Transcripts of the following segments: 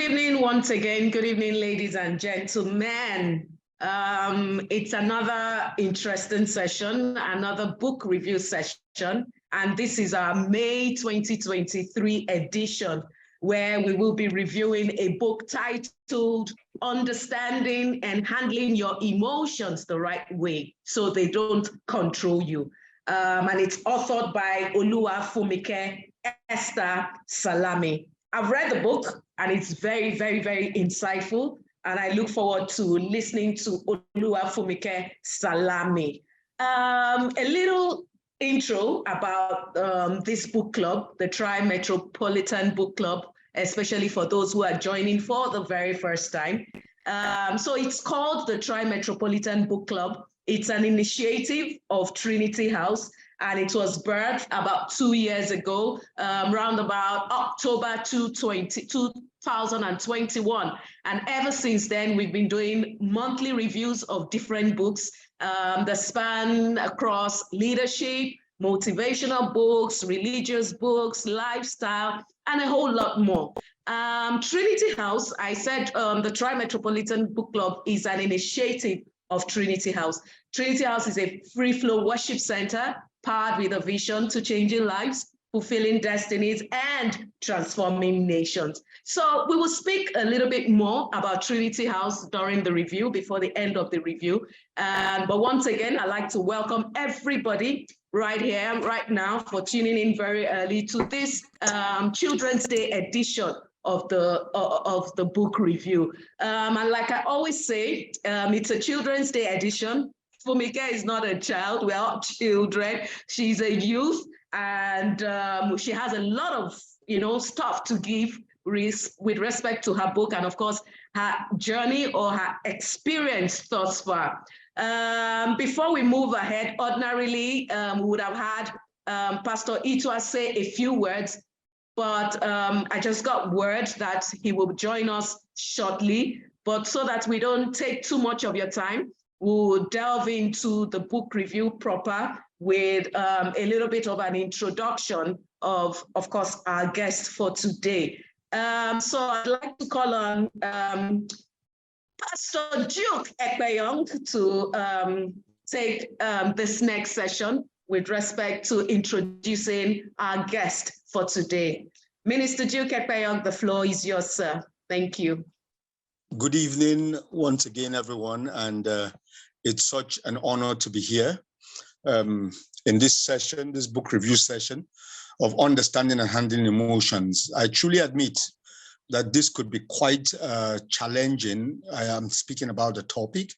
evening once again. Good evening, ladies and gentlemen. It's another interesting session, another book review session, and this is our May 2023 edition, where we will be reviewing a book titled Understanding and Handling Your Emotions the Right Way so They Don't Control You. And it's authored by Oluwafumike Esther Salami. I've read the book and it's very, very, very insightful. And I look forward to listening to Oluwafumike Salami. A little intro about this book club, the TRI-METROPOLITAN book club, especially for those who are joining for the very first time. So it's called the TRI-METROPOLITAN book club. It's an initiative of Trinity House, and it was birthed about 2 years ago, around about October 2021. And ever since then, we've been doing monthly reviews of different books that span across leadership, motivational books, religious books, lifestyle, and a whole lot more. Trinity House, I said the TRI-METROPOLITAN book club is an initiative of Trinity House. Trinity House is a free-flow worship center powered with a vision to changing lives, fulfilling destinies, and transforming nations. So we will speak a little bit more about Trinity House during the review, before the end of the review. But once again, I'd like to welcome everybody right here, right now, for tuning in very early to this Children's Day edition of the book review. And like I always say, it's a Children's Day edition. Fumike is not a child, we're all children. She's a youth, and she has a lot of stuff to give with respect to her book and of course her journey or her experience thus far. Before we move ahead, ordinarily we would have had Pastor Itua say a few words, but I just got word that he will join us shortly. But so that we don't take too much of your time, we'll delve into the book review proper with a little bit of an introduction of course, our guest for today. So I'd like to call on Pastor Duke Ekpeyong to take this next session with respect to introducing our guest for today. Minister Duke Ekpeyong, the floor is yours, sir. Thank you. Good evening once again, everyone, and it's such an honor to be here in this session, this book review session of understanding and handling emotions. I truly admit that this could be quite challenging. I am speaking about a topic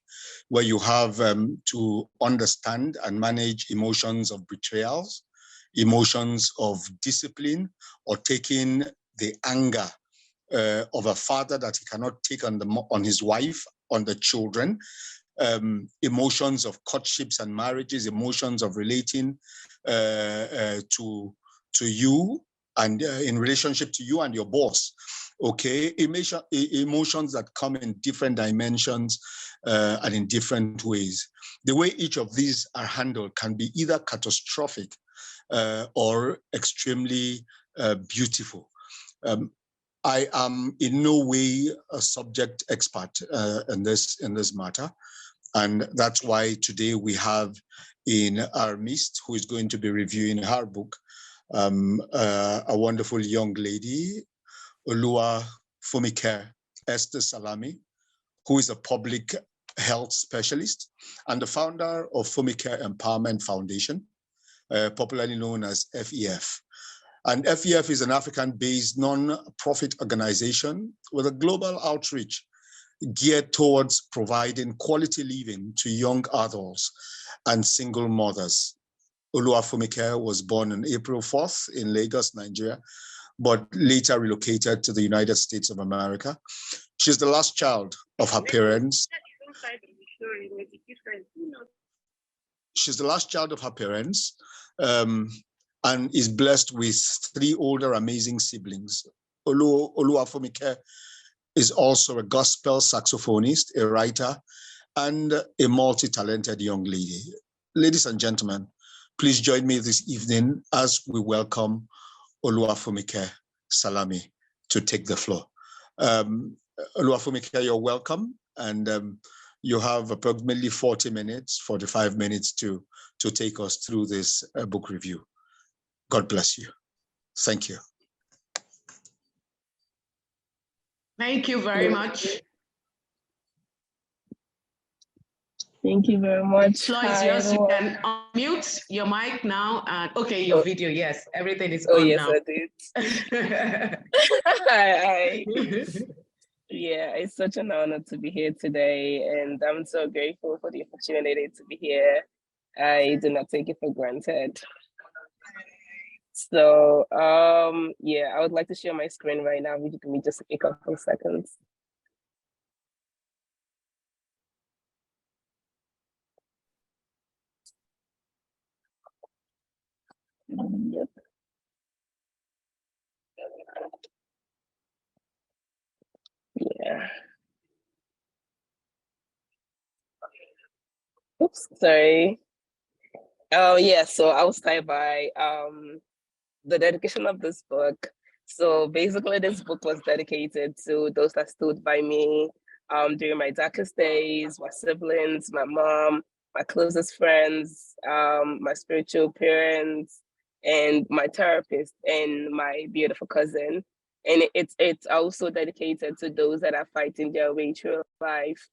where you have to understand and manage emotions of betrayals, emotions of discipline, or taking the anger of a father that he cannot take on his wife, on the children, emotions of courtships and marriages, emotions of relating to you and in relationship to you and your boss. Okay, emotions that come in different dimensions and in different ways. The way each of these are handled can be either catastrophic or extremely beautiful. I am in no way a subject expert in this matter, and that's why today we have in our midst, who is going to be reviewing her book, a wonderful young lady, Oluwafumike Esther Salami, who is a public health specialist and the founder of Fumike Empowerment Foundation, popularly known as FEF. And FEF is an African-based non-profit organization with a global outreach geared towards providing quality living to young adults and single mothers. Oluwafumike was born on April 4th in Lagos, Nigeria, but later relocated to the United States of America. She's the last child of her parents. She's the last child of her parents and is blessed with 3 older amazing siblings. Oluwafumike is also a gospel saxophonist, a writer, and a multi-talented young lady. Ladies and gentlemen, please join me this evening as we welcome Oluwafumike Salami to take the floor. Oluwafumika, you're welcome. And you have approximately 40 minutes, 45 minutes to take us through this book review. God bless you. Thank you. Thank you very much. Thank you very much. Floor is yours. You can unmute your mic now. And okay, your video. Yes, everything is on yes, now. I did. Yeah, it's such an honor to be here today, and I'm so grateful for the opportunity to be here. I do not take it for granted. So, yeah, I would like to share my screen right now. Would you give me just a couple of seconds? Yep. Yeah. Oops, sorry. Oh yeah, so I'll start by the dedication of this book. So basically, this book was dedicated to those that stood by me during my darkest days, my siblings, my mom, my closest friends, my spiritual parents, and my therapist, and my beautiful cousin. And it's also dedicated to those that are fighting their way through life.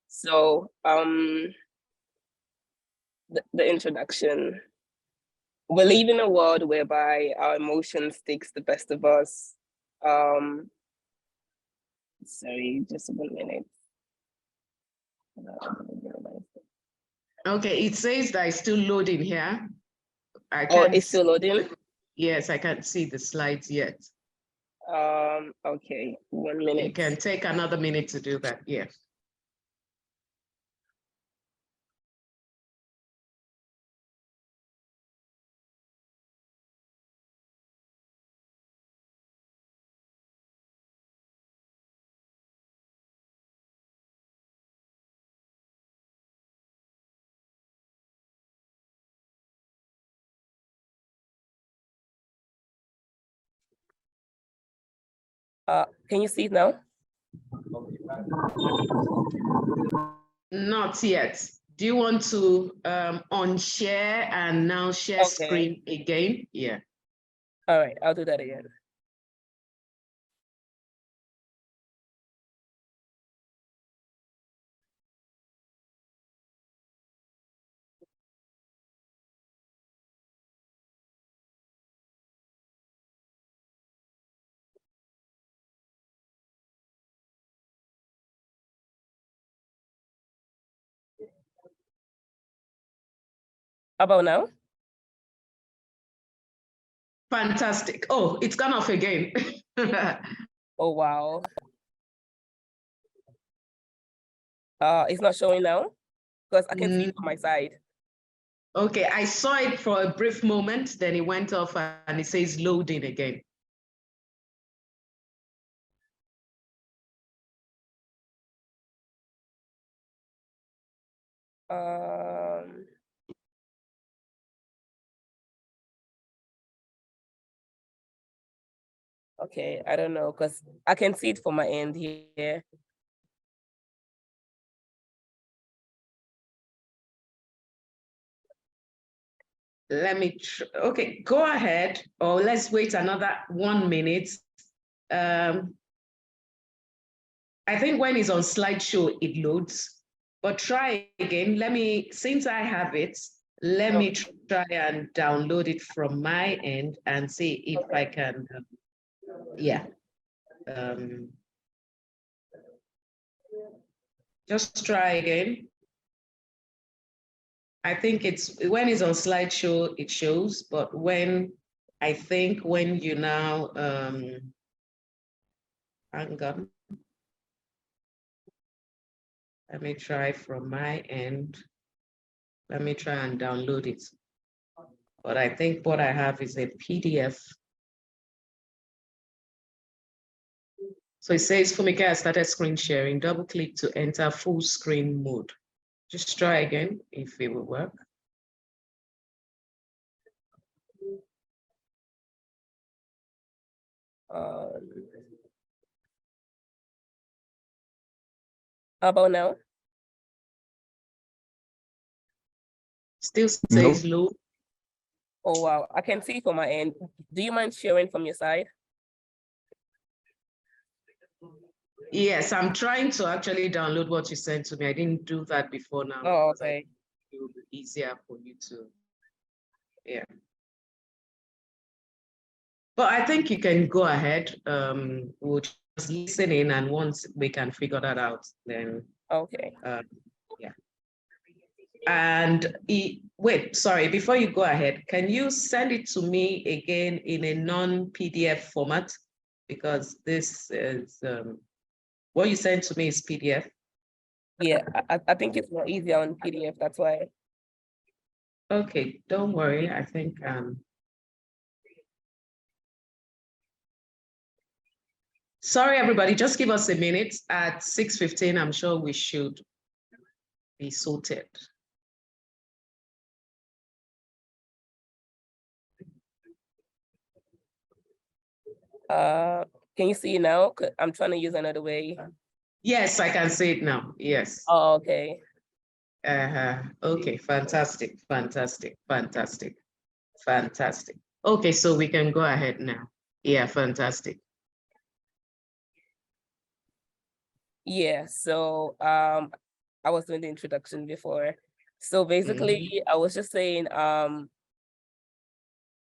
So the introduction. We live in a world whereby our emotions takes the best of us. Sorry, just 1 minute. Okay, it says that it's still loading here. Oh, it's still loading? Yes, I can't see the slides yet. Okay, 1 minute. You can take another minute to do that, yeah. Can you see it now? Not yet. Do you want to unshare and now share screen again? Yeah. All right, I'll do that again. How about now? Fantastic. Oh, it's gone off again. Oh, wow. It's not showing now because I can see it from my side. Okay, I saw it for a brief moment, then it went off and it says loading again. Okay, I don't know because I can see it from my end here. Let me, okay, go ahead, or let's wait another 1 minute. I think when it's on slideshow, it loads, but try again. Let me, since I have it, let me try and download it from my end and see if I can, yeah. Just try again. I think it's, when it's on slideshow, it shows, but when, I think when you now, hang on. Let me try from my end. Let me try and download it. But I think what I have is a PDF. So it says, Fumika has started screen sharing. Double click to enter full screen mode. Just try again if it will work. How about now? Still says low. Oh, wow. I can see from my end. Do you mind sharing from your side? Yes, I'm trying to actually download what you sent to me. I didn't do that before now. Oh, okay. It will be easier for you to, yeah. But I think you can go ahead. We'll just listen in, and once we can figure that out, then Okay. yeah. And wait, sorry, before you go ahead, can you send it to me again in a non-PDF format? Because this is, what you sent to me is PDF. Yeah, I think it's more easier on PDF, that's why. Okay, don't worry, I think, sorry, everybody, just give us a minute. At 6:15, I'm sure we should be sorted. Can you see it now? 'Cause I'm trying to use another way. Yes, I can see it now. Yes. Oh, okay. Okay, fantastic, fantastic, fantastic, fantastic. Okay, so we can go ahead now. Yeah, fantastic. Yeah, so I was doing the introduction before. So basically, I was just saying,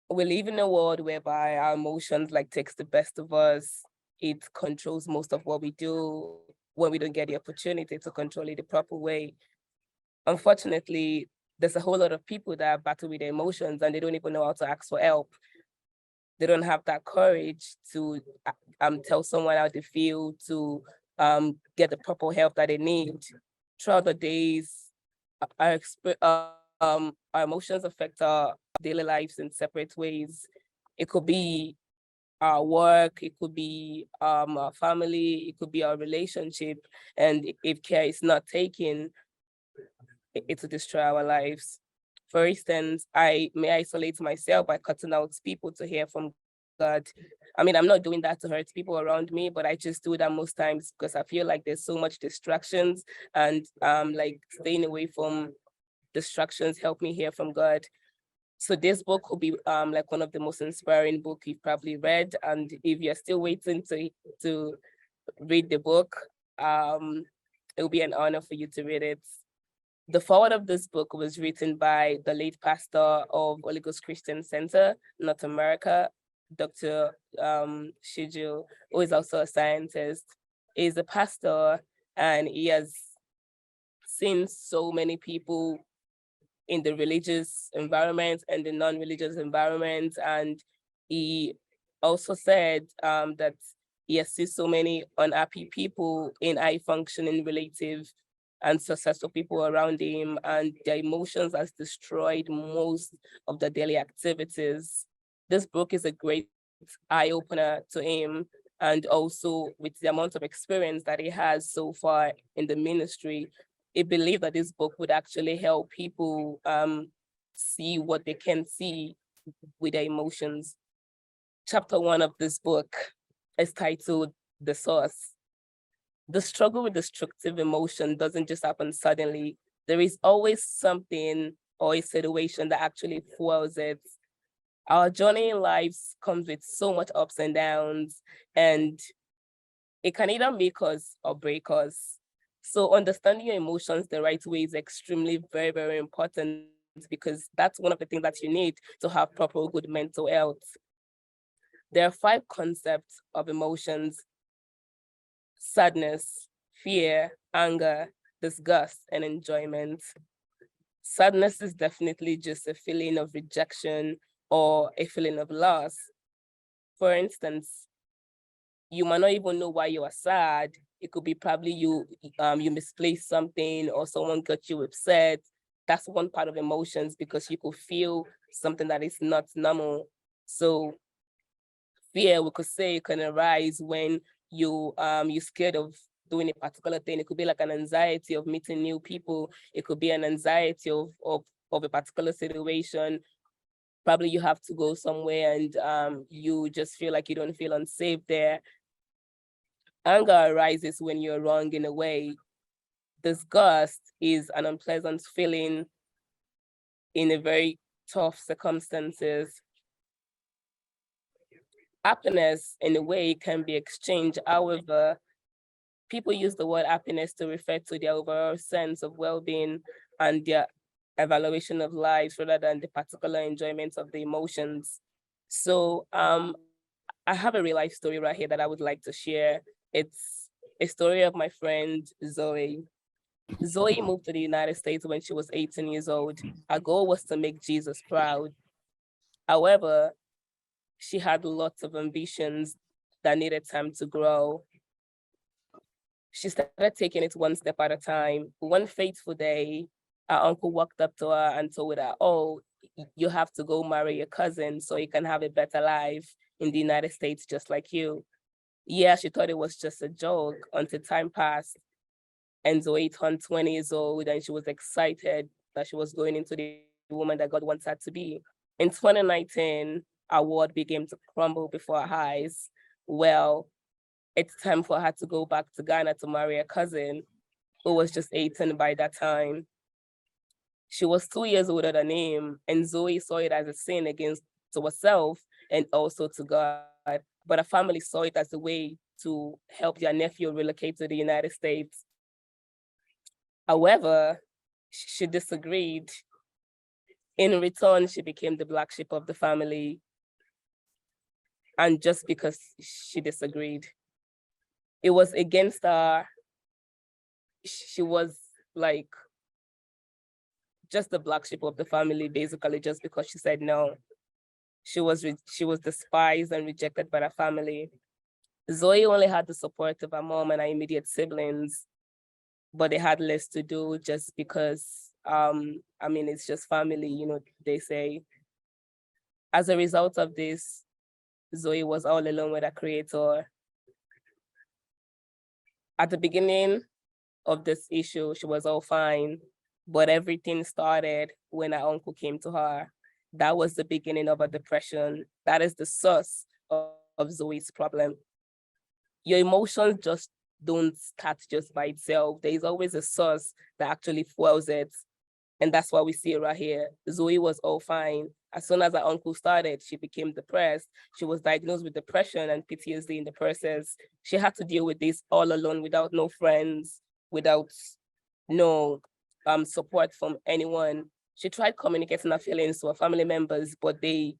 we live in a world whereby our emotions like takes the best of us. It controls most of what we do when we don't get the opportunity to control it the proper way. Unfortunately, there's a whole lot of people that battle with their emotions and they don't even know how to ask for help. They don't have that courage to tell someone how they feel, to get the proper help that they need. Throughout the days, our emotions affect our daily lives in separate ways. It could be our work, it could be our family, it could be our relationship, and if care is not taken, it will destroy our lives. For instance, I may isolate myself by cutting out people to hear from God. I mean, I'm not doing that to hurt people around me, but I just do that most times because I feel like there's so much distractions, and like staying away from distractions help me hear from God. So this book will be like one of the most inspiring book you've probably read. And if you're still waiting to read the book, it will be an honor for you to read it. The foreword of this book was written by the late pastor of Holy Ghost Christian Center, North America, Dr. Shiju, who is also a scientist. He's a pastor and he has seen so many people in the religious environment and the non-religious environment. And he also said that he has seen so many unhappy people in high functioning relative and successful people around him, and their emotions has destroyed most of the daily activities. This book is a great eye-opener to him, and also with the amount of experience that he has so far in the ministry, he believed that this book would actually help people see what they can see with their emotions. Chapter 1 of this book is titled The Source. The struggle with destructive emotion doesn't just happen suddenly. There is always something or a situation that actually fuels it. Our journey in life comes with so much ups and downs, and it can either make us or break us. So understanding your emotions the right way is extremely very, very important, because that's one of the things that you need to have proper good mental health. There are 5 concepts of emotions: sadness, fear, anger, disgust, and enjoyment. Sadness is definitely just a feeling of rejection or a feeling of loss. For instance, you might not even know why you are sad. It could be probably you misplaced something or someone got you upset. That's one part of emotions, because you could feel something that is not normal. So fear, we could say, can arise when you're scared of doing a particular thing. It could be like an anxiety of meeting new people. It could be an anxiety of a particular situation. Probably you have to go somewhere and you just feel like you don't feel unsafe there. Anger arises when you're wrong in a way. disgust is an unpleasant feeling in a very tough circumstances. Happiness, in a way, can be exchanged. However, people use the word happiness to refer to their overall sense of well-being and their evaluation of lives rather than the particular enjoyment of the emotions. So I have a real life story right here that I would like to share. It's a story of my friend Zoe. Zoe moved to the United States when she was 18 years old. Her goal was to make Jesus proud. However, she had lots of ambitions that needed time to grow. She started taking it one step at a time. One fateful day, her uncle walked up to her and told her, "Oh, you have to go marry your cousin so you can have a better life in the United States just like you." Yeah, she thought it was just a joke until time passed and Zoe turned 20 years old and she was excited that she was going into the woman that God wants her to be. In 2019, our world began to crumble before her eyes. Well, it's time for her to go back to Ghana to marry a cousin who was just 18 by that time. She was 2 years older than him, and Zoe saw it as a sin against to herself and also to God. But her family saw it as a way to help their nephew relocate to the United States. However, she disagreed. In return, she became the black sheep of the family. And just because she disagreed, it was against her. She was like just the black sheep of the family, basically, just because she said no. She was despised and rejected by her family. Zoe only had the support of her mom and her immediate siblings, but they had less to do just because, I mean, it's just family, you know, they say. As a result of this, Zoe was all alone with her creator. At the beginning of this issue, she was all fine, but everything started when her uncle came to her. That was the beginning of her depression. That is the source of Zoe's problem. Your emotions just don't start just by itself. There is always a source that actually fuels it. And that's why we see it right here. Zoe was all fine. As soon as her uncle started, she became depressed. She was diagnosed with depression and PTSD in the process. She had to deal with this all alone without no friends, without no support from anyone. She tried communicating her feelings to her family members, but they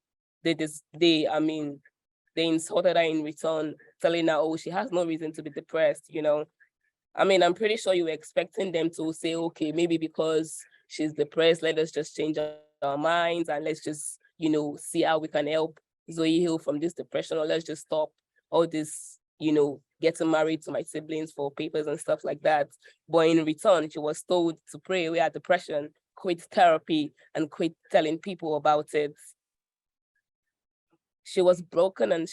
insulted her in return, telling her, oh, she has no reason to be depressed, you know. I mean, I'm pretty sure you were expecting them to say, okay, maybe because she's depressed, let us just change our minds and let's just, you know, see how we can help Zoe heal from this depression, or let's just stop all this, you know, getting married to my siblings for papers and stuff like that. But in return, she was told to pray away her depression, quit therapy, and quit telling people about it. She was broken and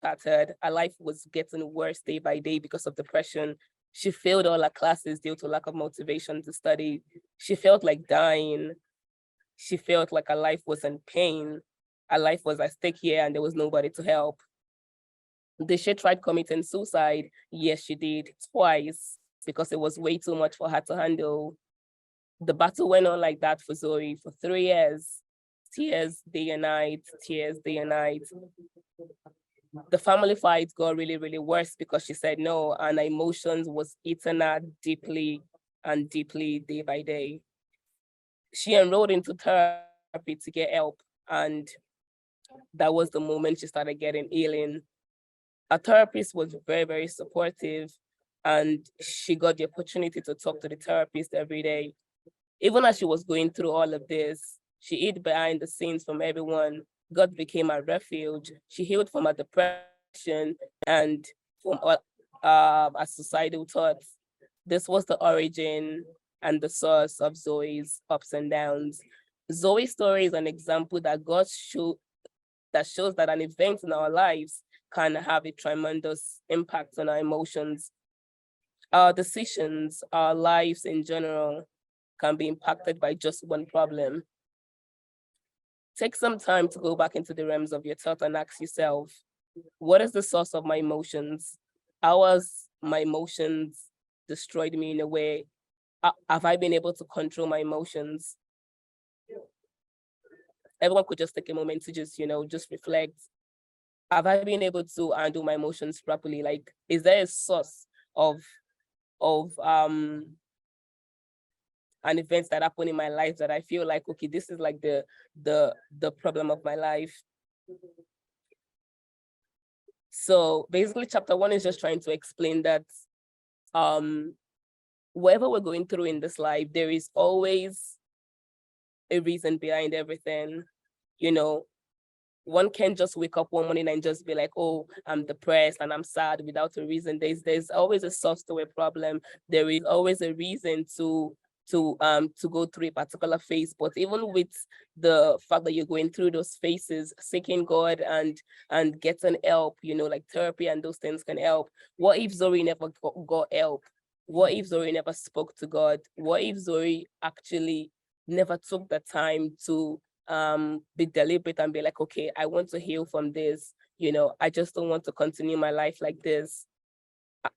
shattered. Her life was getting worse day by day because of depression. She failed all her classes due to lack of motivation to study. She felt like dying. She felt like her life was in pain. Her life was at stake here and there was nobody to help. Did she try committing suicide? Yes, she did, twice, because it was way too much for her to handle. The battle went on like that for Zoe for 3 years. Tears day and night, tears day and night. The family fight got really, really worse because she said no, and her emotions was eating her deeply and deeply day by day. She enrolled into therapy to get help, and that was the moment she started getting healing. Her therapist was very, very supportive, and she got the opportunity to talk to the therapist every day. Even as she was going through all of this, she hid behind the scenes from everyone. God became her refuge. She healed from her depression and from her suicidal thoughts. This was the origin and the source of Zoe's ups and downs. Zoe's story is an example that shows that an event in our lives can have a tremendous impact on our emotions. Our decisions, our lives in general, can be impacted by just one problem. Take some time to go back into the realms of your thought and ask yourself, what is the source of my emotions? How has my emotions destroyed me in a way? have I been able to control my emotions? Everyone could just take a moment to just, just reflect. Have I been able to handle my emotions properly? Like, is there a source of an event that happened in my life that I feel like, okay, this is like the problem of my life? So basically, chapter 1 is just trying to explain that whatever we're going through in this life, there is always a reason behind everything. One can't just wake up one morning and just be like, oh, I'm depressed and I'm sad without a reason. There's always a source to a problem. There is always a reason to go through a particular phase. But even with the fact that you're going through those phases, seeking God and getting help, like therapy and those things can help. What if Zori never got help? What if Zori never spoke to God? What if Zori actually never took the time to be deliberate and be like, okay, I want to heal from this. I just don't want to continue my life like this.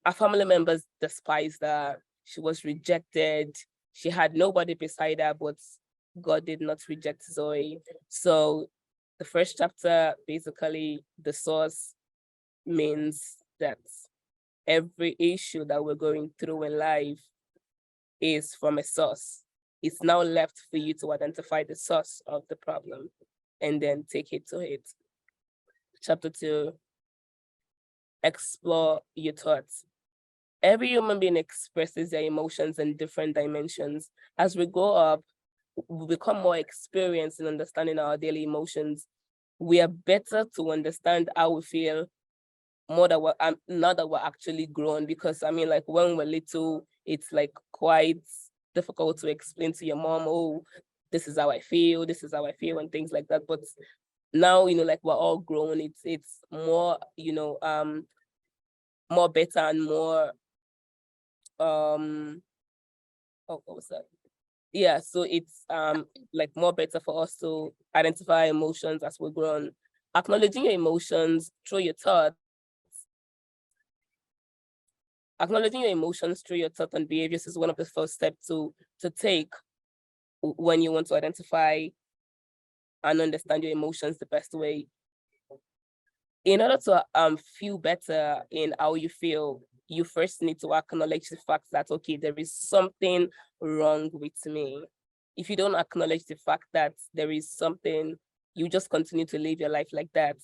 Our family members despised her. She was rejected. She had nobody beside her, but God did not reject Zoe. So the first chapter, basically, the source means that every issue that we're going through in life is from a source. It's now left for you to identify the source of the problem and then take it to it. Chapter 2, explore your thoughts. Every human being expresses their emotions in different dimensions. As we grow up, we become more experienced in understanding our daily emotions. We are better to understand how we feel more than now that we're actually grown, because like when we're little, it's like quite difficult to explain to your mom, oh, this is how I feel, and things like that. But now, like we're all grown, it's more, more better and more, oh, what was that? Yeah, so it's like more better for us to identify emotions as we're grown. Acknowledging your emotions through your thoughts. Acknowledging your emotions through your thoughts and behaviors is one of the first steps to take when you want to identify and understand your emotions the best way. In order to feel better in how you feel, you first need to acknowledge the fact that, okay, there is something wrong with me. If you don't acknowledge the fact that there is something, you just continue to live your life like that.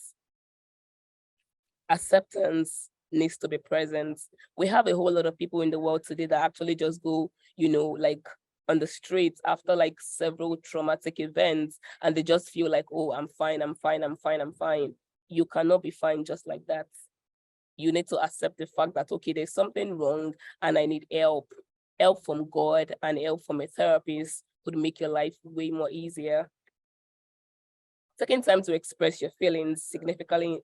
Acceptance needs to be present. We have a whole lot of people in the world today that actually just go, like on the streets after like several traumatic events, and they just feel like, oh, I'm fine. You cannot be fine just like that. You need to accept the fact that, okay, there's something wrong and I need help. Help from God and help from a therapist would make your life way more easier. Taking time to express your feelings significantly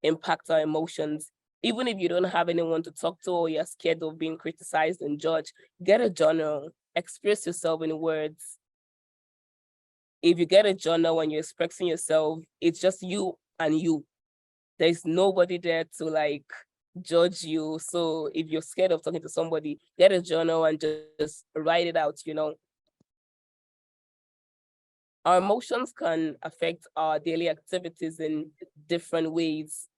impacts our emotions. Even if you don't have anyone to talk to or you're scared of being criticized and judged, get a journal, express yourself in words. If you get a journal when you're expressing yourself, it's just you and you. There's nobody there to like judge you. So if you're scared of talking to somebody, get a journal and just write it out, Our emotions can affect our daily activities in different ways.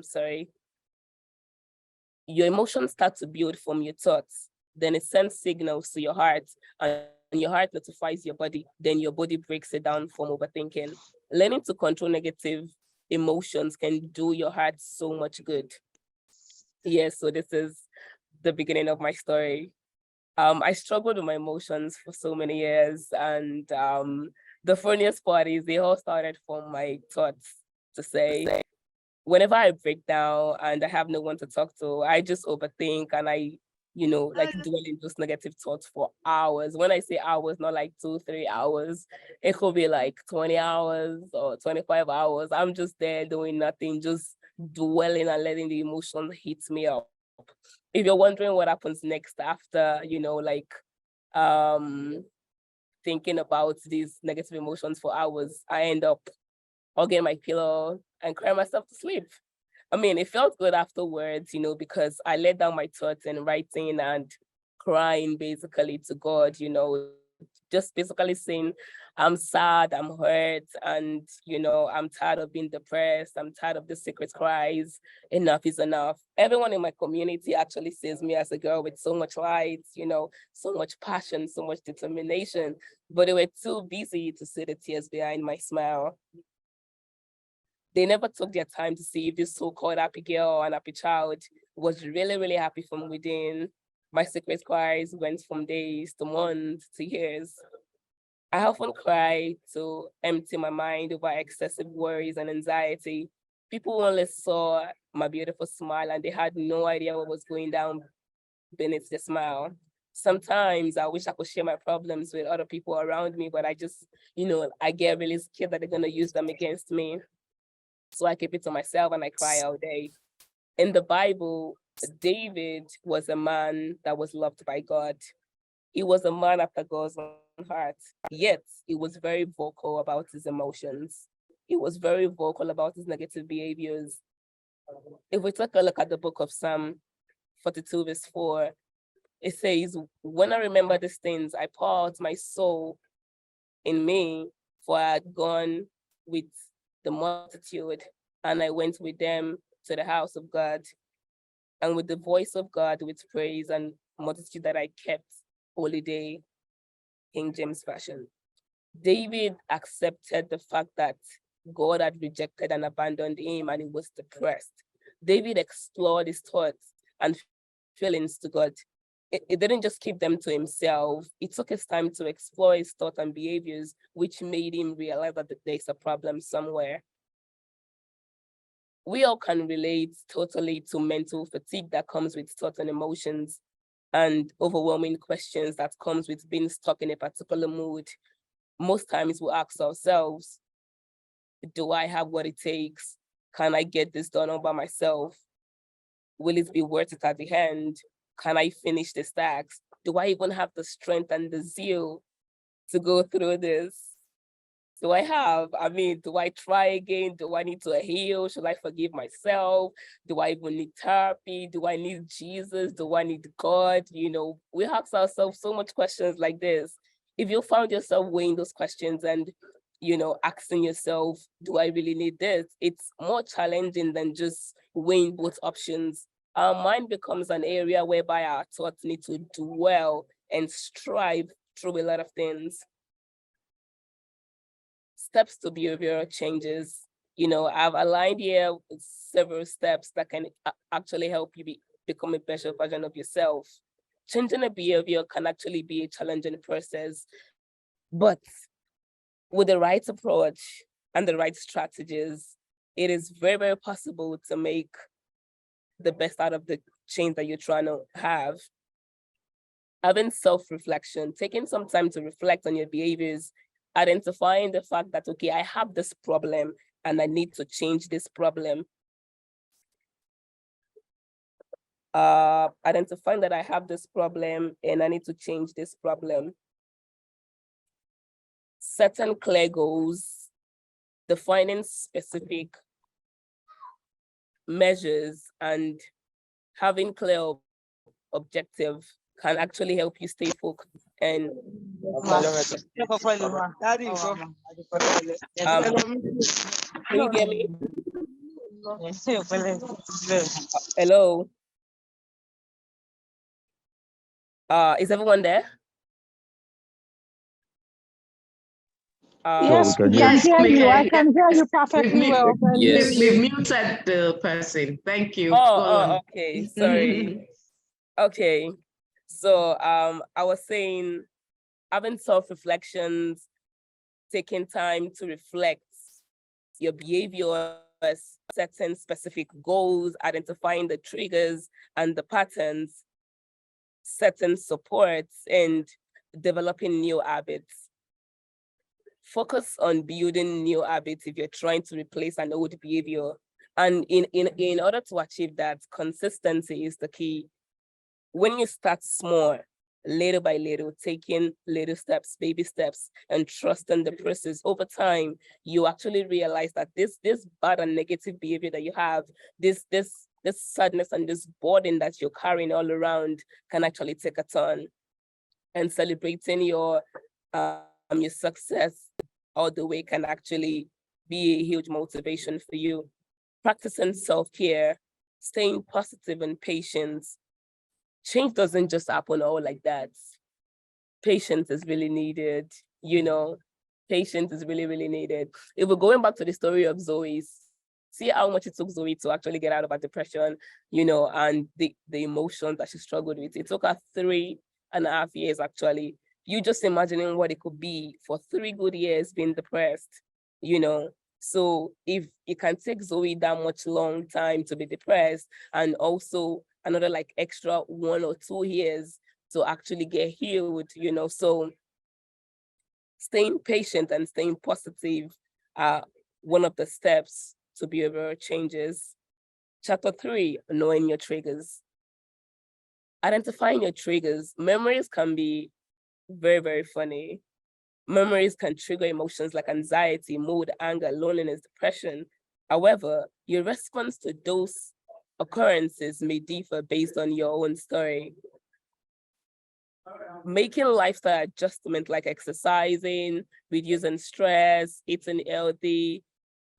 Sorry. Your emotions start to build from your thoughts. Then it sends signals to your heart, and your heart notifies your body. Then your body breaks it down from overthinking. Learning to control negative emotions can do your heart so much good. Yes, so this is the beginning of my story. I struggled with my emotions for so many years, and the funniest part is they all started from my thoughts. To say, whenever I break down and I have no one to talk to, I just overthink and I, like dwell in those negative thoughts for hours. When I say hours, not like 2-3 hours, it could be like 20 hours or 25 hours. I'm just there doing nothing, just dwelling and letting the emotion hit me up. If you're wondering what happens next after, thinking about these negative emotions for hours, I end up hugging my pillow and crying myself to sleep. I mean, it felt good afterwards, you know, because I let down my thoughts in writing and crying basically to God, you know, just basically saying, I'm sad, I'm hurt, and, you know, I'm tired of being depressed. I'm tired of the secret cries. Enough is enough. Everyone in my community actually sees me as a girl with so much light, you know, so much passion, so much determination, but they were too busy to see the tears behind my smile. They never took their time to see if this so-called happy girl and happy child was really, really happy from within. My secret cries went from days to months to years. I often cry to empty my mind over excessive worries and anxiety. People only saw my beautiful smile and they had no idea what was going down beneath the smile. Sometimes I wish I could share my problems with other people around me, but I just, you know, I get really scared that they're gonna use them against me. So I keep it to myself and I cry all day. In the Bible, David was a man that was loved by God. He was a man after God's own heart, yet he was very vocal about his emotions. He was very vocal about his negative behaviors. If we take a look at the book of Psalm 42, verse 4, it says, when I remember these things, I pour out my soul in me, for I had gone with the multitude, and I went with them to the house of God, and with the voice of God, with praise and multitude that I kept holy day, King James Version. David accepted the fact that God had rejected and abandoned him, and he was depressed. David explored his thoughts and feelings to God. It didn't just keep them to himself. It took his time to explore his thoughts and behaviors, which made him realize that there's a problem somewhere. We all can relate totally to mental fatigue that comes with thoughts and emotions and overwhelming questions that comes with being stuck in a particular mood. Most times we ask ourselves, do I have what it takes? Can I get this done all by myself? Will it be worth it at the end? Can I finish this task? Do I even have the strength and the zeal to go through this? Do I try again? Do I need to heal? Should I forgive myself? Do I even need therapy? Do I need Jesus? Do I need God? You know, we ask ourselves so much questions like this. If you found yourself weighing those questions and, you know, asking yourself, do I really need this? It's more challenging than just weighing both options. Our mind becomes an area whereby our thoughts need to dwell and strive through a lot of things. Steps to behavioral changes. You know, I've aligned here with several steps that can actually help you become a better version of yourself. Changing a behavior can actually be a challenging process, but with the right approach and the right strategies, it is very, very possible to make the best out of the change that you're trying to have. Having self-reflection, taking some time to reflect on your behaviors, identifying the fact that, okay, I have this problem and I need to change this problem. Identifying that I have this problem and I need to change this problem. Setting clear goals, defining specific measures, and having clear objective can actually help you stay focused and can you hear me? Hello. Is everyone there? Yes, we can hear you. I can hear you perfectly well. Yes. We've muted the person. Thank you. Okay. Sorry. Okay. So I was saying having self-reflections, taking time to reflect your behavior, setting specific goals, identifying the triggers and the patterns, setting supports, and developing new habits. Focus on building new habits if you're trying to replace an old behavior. And in order to achieve that, consistency is the key. When you start small, little by little, taking little steps, baby steps, and trusting the process. Over time, you actually realize that this bad and negative behavior that you have, this sadness and this burden that you're carrying all around can actually take a turn. And celebrating your success all the way can actually be a huge motivation for you. Practicing self-care, staying positive and patient. Change doesn't just happen all like that. Patience is really needed, patience is really, really needed. If we're going back to the story of Zoe, see how much it took Zoe to actually get out of her depression, and the emotions that she struggled with. It took her 3.5 years, actually. You just imagining what it could be for 3 good years being depressed, So if it can take Zoe that much long time to be depressed, and also another like extra 1 or 2 years to actually get healed, so staying patient and staying positive are one of the steps to behavioral changes. Chapter 3, knowing your triggers. Identifying your triggers. Memories can be very, very funny. Memories can trigger emotions like anxiety, mood, anger, loneliness, depression. However, your response to those occurrences may differ based on your own story. Making lifestyle adjustment like exercising, reducing stress, eating healthy,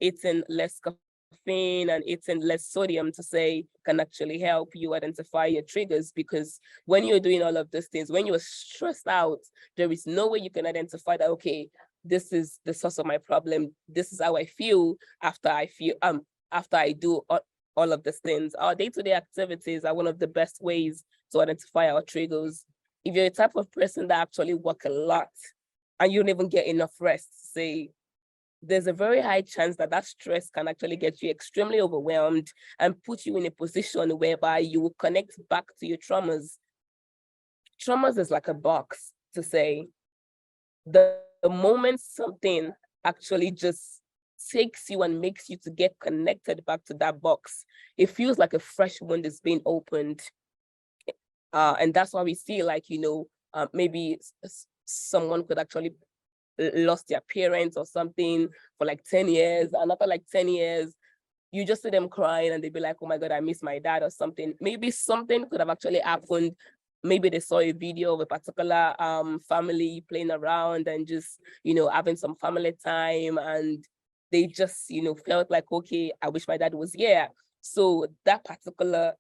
eating less caffeine and eating less sodium to say can actually help you identify your triggers, because when you're doing all of those things, when you're stressed out, there is no way you can identify that, okay, this is the source of my problem. This is how I feel after I do all of these things. Our day-to-day activities are one of the best ways to identify our triggers. If you're a type of person that actually work a lot and you don't even get enough rest, say, there's a very high chance that stress can actually get you extremely overwhelmed and put you in a position whereby you will connect back to your traumas. Traumas is like a box to say, the moment something actually just takes you and makes you to get connected back to that box, it feels like a fresh wound is being opened. And that's why we see, like, maybe someone could actually lost their parents or something for like 10 years. And after like 10 years, you just see them crying and they'd be like, oh my God, I miss my dad or something. Maybe something could have actually happened. Maybe they saw a video of a particular family playing around and just, having some family time. And they just, felt like, okay, I wish my dad was here. So that particular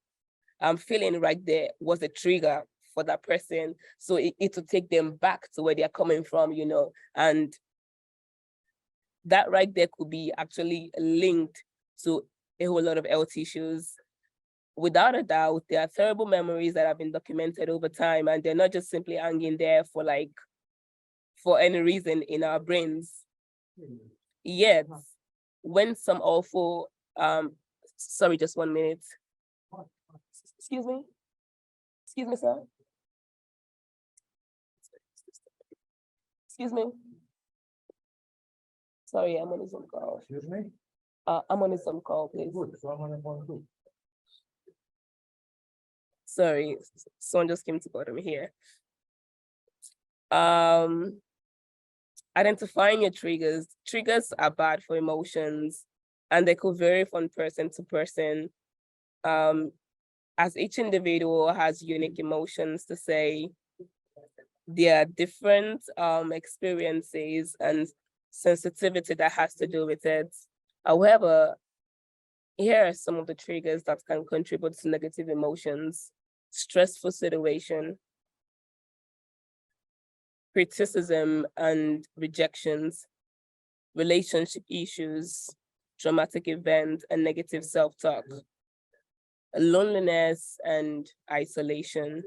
feeling right there was a trigger for that person. So it will take them back to where they're coming from, and that right there could be actually linked to a whole lot of health issues. Without a doubt, there are terrible memories that have been documented over time, and they're not just simply hanging there for any reason in our brains. Yet, when some awful, sorry, just 1 minute. Excuse me, sir. Excuse me. Sorry, I'm on a Zoom call. Excuse me? I'm on a Zoom call, please. Good, so I'm on a phone too. Sorry, someone just came to bother me here. Identifying your triggers. Triggers are bad for emotions, and they could vary from person to person. As each individual has unique emotions to say, there are different experiences and sensitivity that has to do with it. However, here are some of the triggers that can contribute to negative emotions: stressful situation, criticism and rejections, relationship issues, traumatic event, and negative self-talk, loneliness and isolation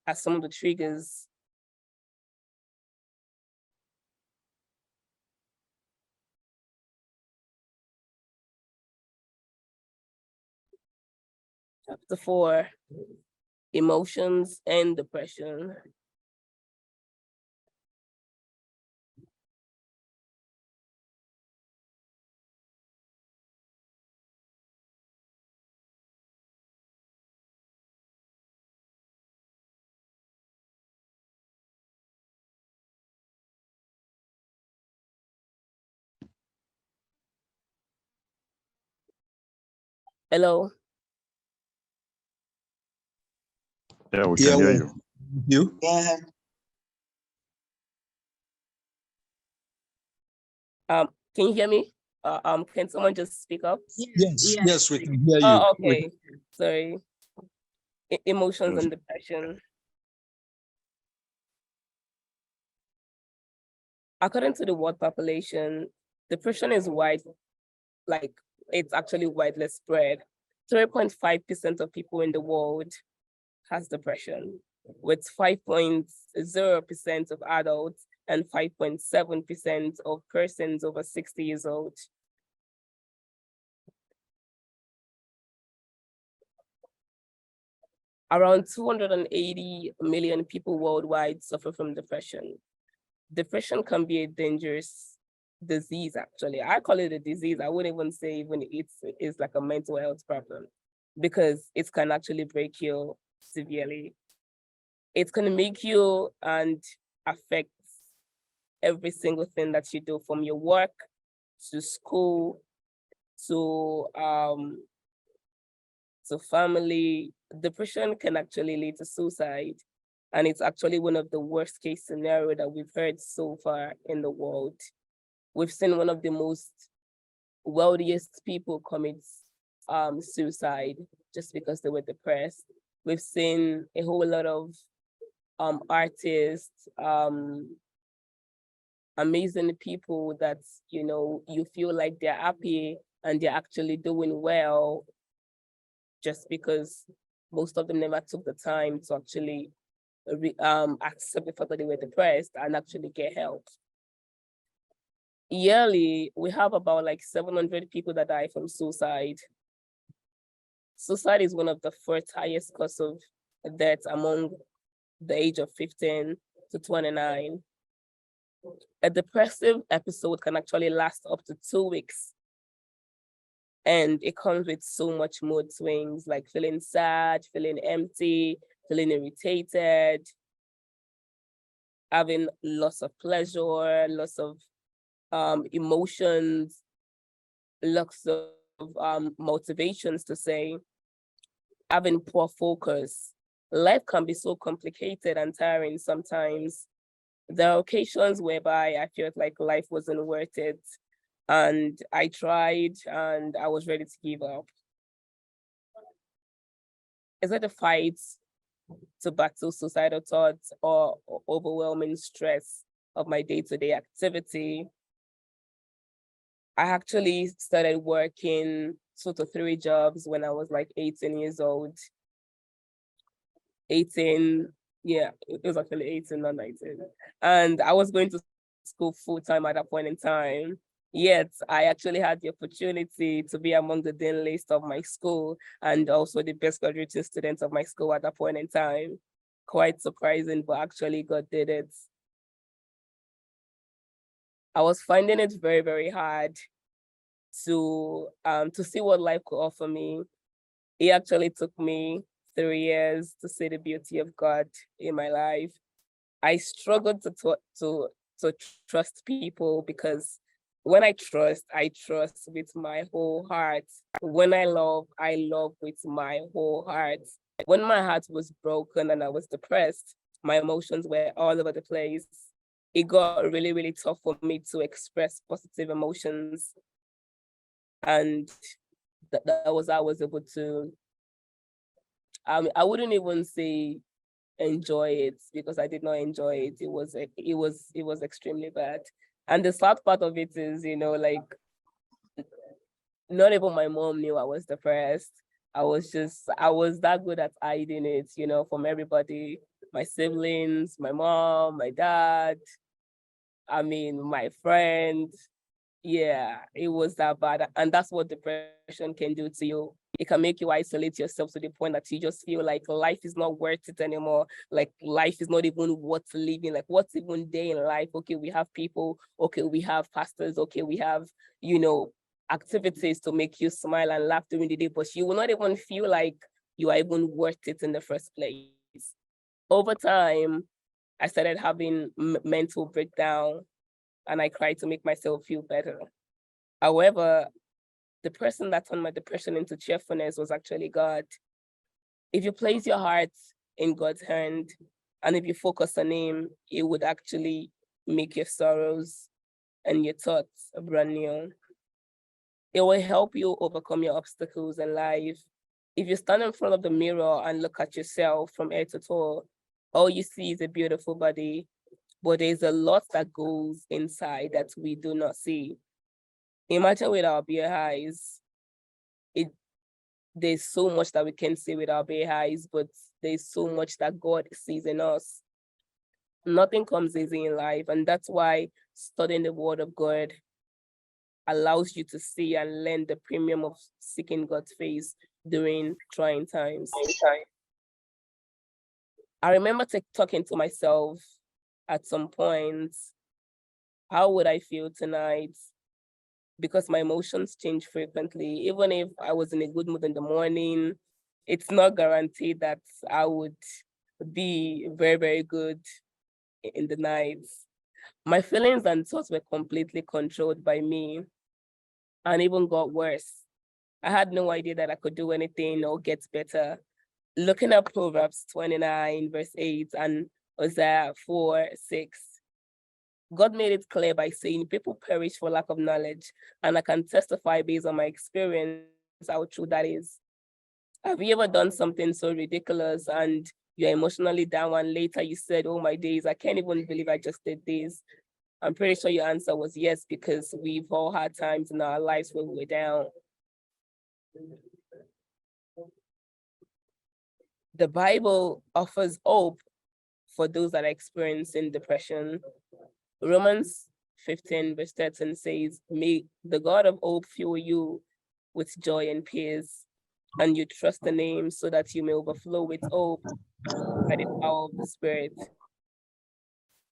are some of the triggers. Chapter 4, emotions and depression. Hello? Yeah, we can hear you. You? Go ahead. Can you hear me? Can someone just speak up? Yes, we can hear you. Oh, okay. Sorry. Emotions Yes. and depression. According to the world population, depression is it's actually widely spread. 3.5% of people in the world has depression, with 5.0% of adults and 5.7% of persons over 60 years old. Around 280 million people worldwide suffer from depression. Depression can be a dangerous disease, actually. I call it a disease. I wouldn't even say even it's like a mental health problem, because it can actually break you severely. It's going to make you and affect every single thing that you do, from your work to school to family. Depression can actually lead to suicide, and it's actually one of the worst case scenario that we've heard so far in the world. We've seen one of the most wealthiest people commit suicide just because they were depressed. We've seen a whole lot of artists, amazing people that, you feel like they're happy and they're actually doing well, just because most of them never took the time to actually accept the fact that they were depressed and actually get help. Yearly, we have about like 700 people that die from suicide. Suicide is one of the first highest cause of death among the age of 15 to 29. A depressive episode can actually last up to 2 weeks. And it comes with so much mood swings, like feeling sad, feeling empty, feeling irritated, having loss of pleasure, loss of emotions, lots of motivations to say, having poor focus. Life can be so complicated and tiring sometimes. There are occasions whereby I felt like life wasn't worth it, and I tried and I was ready to give up. Is it a fight to battle suicidal thoughts or overwhelming stress of my day-to-day activity? I actually started working 2 to 3 jobs when I was like 18 years old. 18, yeah, it was actually 18, not 19. And I was going to school full-time at that point in time. Yet I actually had the opportunity to be among the dean list of my school and also the best graduating students of my school at that point in time. Quite surprising, but actually God did it. I was finding it very, very hard to see what life could offer me. It actually took me 3 years to see the beauty of God in my life. I struggled to trust people, because when I trust with my whole heart. When I love with my whole heart. When my heart was broken and I was depressed, my emotions were all over the place. It got really, really tough for me to express positive emotions. And that was how I was able to, I wouldn't even say enjoy it, because I did not enjoy it. It was extremely bad. And the sad part of it is, like, not even my mom knew I was depressed. I was that good at hiding it, from everybody, my siblings, my mom, my dad, my friend. Yeah, it was that bad. And that's what depression can do to you. It can make you isolate yourself to the point that you just feel like life is not worth it anymore. Like life is not even worth living. Like what's even there in life? Okay, we have people. Okay, we have pastors. Okay, we have, activities to make you smile and laugh during the day, but you will not even feel like you are even worth it in the first place. Over time, I started having mental breakdown, and I tried to make myself feel better. However, the person that turned my depression into cheerfulness was actually God. If you place your heart in God's hand, and if you focus on Him, it would actually make your sorrows and your thoughts brand new. It will help you overcome your obstacles in life. If you stand in front of the mirror and look at yourself from head to toe, all you see is a beautiful body, but there's a lot that goes inside that we do not see. Imagine with our bare eyes, there's so much that we can see with our bare eyes, but there's so much that God sees in us. Nothing comes easy in life, and that's why studying the Word of God allows you to see and learn the premium of seeking God's face during trying times. I remember talking to myself at some point, how would I feel tonight? Because my emotions change frequently. Even if I was in a good mood in the morning, it's not guaranteed that I would be very, very good in the nights. My feelings and thoughts were completely controlled by me, and even got worse. I had no idea that I could do anything or get better. Looking at Proverbs 29, verse 8, and Isaiah 4:6, God made it clear by saying people perish for lack of knowledge. And I can testify based on my experience how true that is. Have you ever done something so ridiculous and you're emotionally down, and later you said, oh my days, I can't even believe I just did this? I'm pretty sure your answer was yes, because we've all had times in our lives when we're down. The Bible offers hope for those that are experiencing depression. Romans 15 verse 13 says, may the God of hope fill you with joy and peace, and you trust the name so that you may overflow with hope by the power of the Spirit.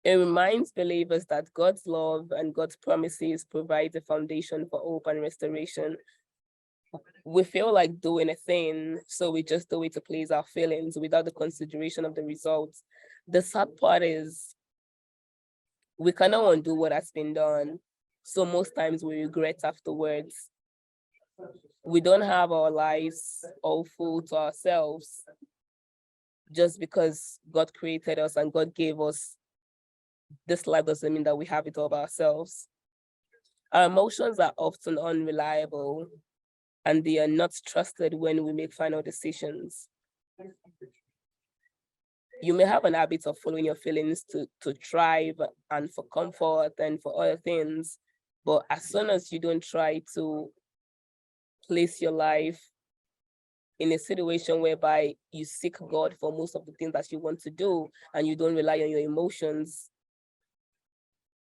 It reminds believers that God's love and God's promises provide a foundation for hope and restoration. We feel like doing a thing, so we just do it to please our feelings without the consideration of the results. The sad part is we cannot undo what has been done, so most times we regret afterwards. We don't have our lives all full to ourselves just because God created us and God gave us this life doesn't mean that we have it all by ourselves. Our emotions are often unreliable and they are not trusted when we make final decisions. You may have an habit of following your feelings to thrive and for comfort and for other things, but as soon as you don't try to place your life in a situation whereby you seek God for most of the things that you want to do and you don't rely on your emotions,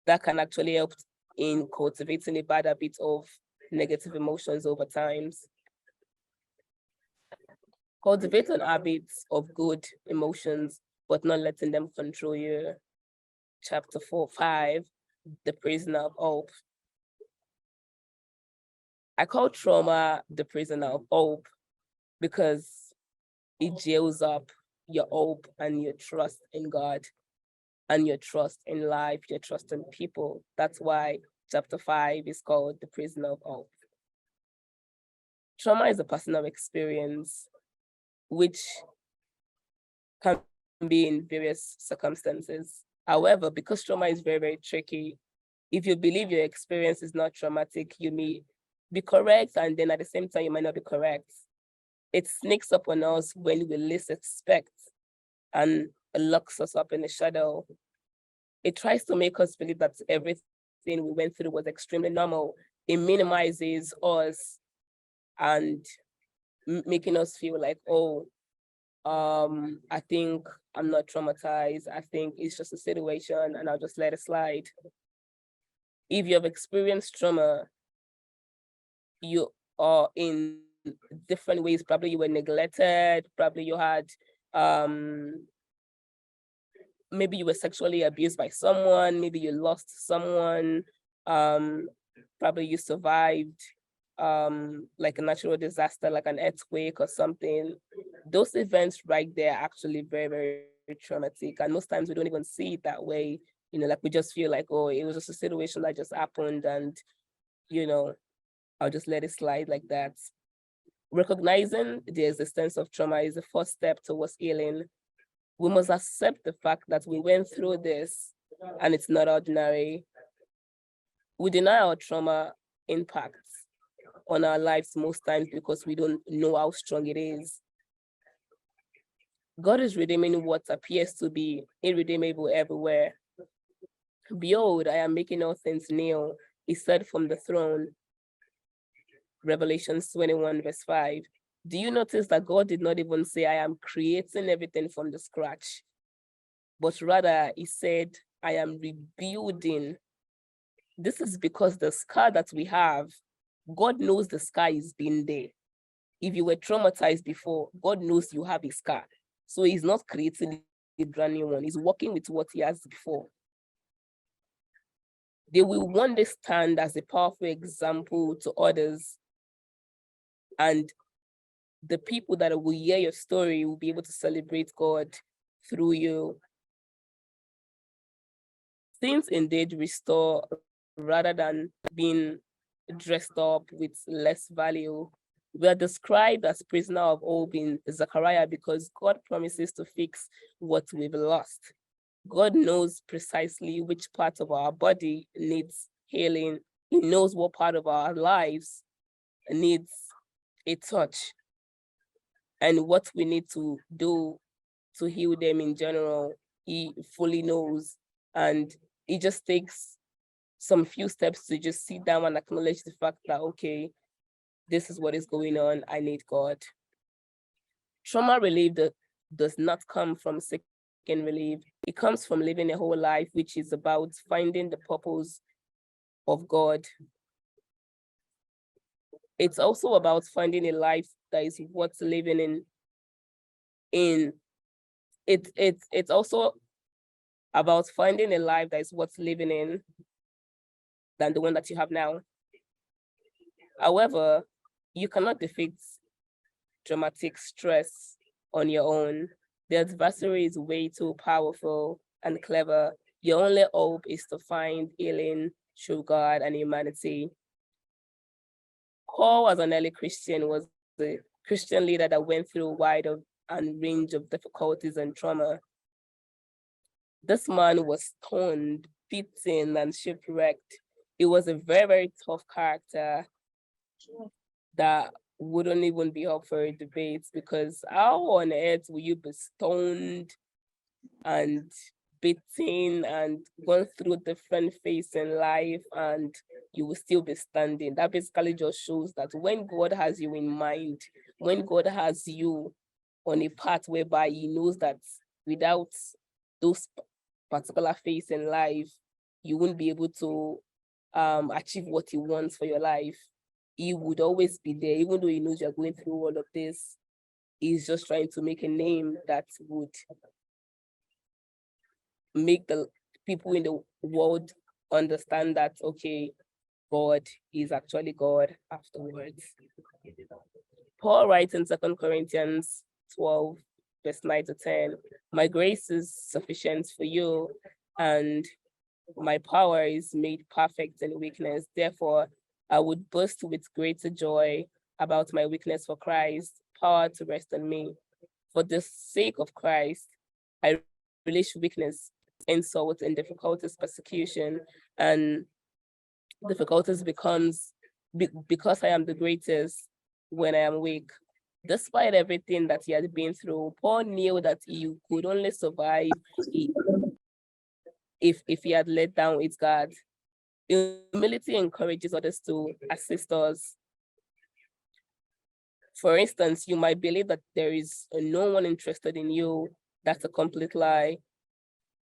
that can actually help in cultivating a bad habit of negative emotions over time. Cultivating habits of good emotions, but not letting them control you. Chapter 4:5, the prisoner of hope. I call trauma the prisoner of hope because it jails up your hope and your trust in God and your trust in life, your trust in people. That's why chapter 5 is called the prisoner of hope. Trauma is a personal experience which can be in various circumstances. However, because trauma is very, very tricky, if you believe your experience is not traumatic, you may be correct, and then at the same time, you might not be correct. It sneaks up on us when we least expect and locks us up in the shadow. It tries to make us believe that everything we went through was extremely normal. It minimizes us and making us feel like, oh, I think I'm not traumatized. I think it's just a situation and I'll just let it slide. If you have experienced trauma, you are in different ways. Probably you were neglected, probably you had, maybe you were sexually abused by someone, maybe you lost someone, probably you survived like a natural disaster, like an earthquake or something. Those events right there are actually very, very traumatic. And most times we don't even see it that way. Like we just feel like, oh, it was just a situation that just happened and, I'll just let it slide like that. Recognizing the existence of trauma is the first step towards healing. We must accept the fact that we went through this and it's not ordinary. We deny our trauma impacts on our lives most times because we don't know how strong it is. God is redeeming what appears to be irredeemable everywhere. Behold, I am making all things new, he said from the throne. Revelation 21 verse 5. Do you notice that God did not even say, I am creating everything from the scratch, but rather he said, I am rebuilding. This is because the scar that we have, God knows the scar is been there. If you were traumatized before, God knows you have a scar. So he's not creating a brand new one. He's working with what he has before. They will one day stand as a powerful example to others, and the people that will hear your story will be able to celebrate God through you. Things indeed restore rather than being dressed up with less value. We are described as prisoner of hope in Zechariah because God promises to fix what we've lost. God knows precisely which part of our body needs healing. He knows what part of our lives needs a touch and what we need to do to heal them in general. He fully knows, and it just takes some few steps to just sit down and acknowledge the fact that, okay, this is what is going on, I need God. Trauma relief does not come from seeking relief. It comes from living a whole life, which is about finding the purpose of God. It's also about finding a life that is worth living in. It's also about finding a life that is worth living in than the one that you have now. However, you cannot defeat traumatic stress on your own. The adversary is way too powerful and clever. Your only hope is to find healing through God and humanity. Paul, as an early Christian, was the Christian leader that went through a wide range of difficulties and trauma. This man was stoned, beaten, and shipwrecked. He was a very, very tough character that wouldn't even be up for a debate, because how on earth will you be stoned and beaten and gone through different phases in life and you will still be standing? That basically just shows that when God has you in mind, when God has you on a path whereby he knows that without those particular phases in life, you won't be able to achieve what he wants for your life. He would always be there, even though he knows you're going through all of this. He's just trying to make a name that would make the people in the world understand that, okay, God is actually God afterwards. Paul writes in 2 Corinthians 12, verse 9 to 10, my grace is sufficient for you, and my power is made perfect in weakness. Therefore, I would boast with greater joy about my weakness for Christ, power to rest on me. For the sake of Christ, I relish weakness, insult, and difficulties, persecution, and difficulties because I am the greatest when I am weak. Despite everything that he had been through, Paul knew that he could only survive if he had let down his guard. Humility encourages others to assist us. For instance, you might believe that there is no one interested in you. That's a complete lie.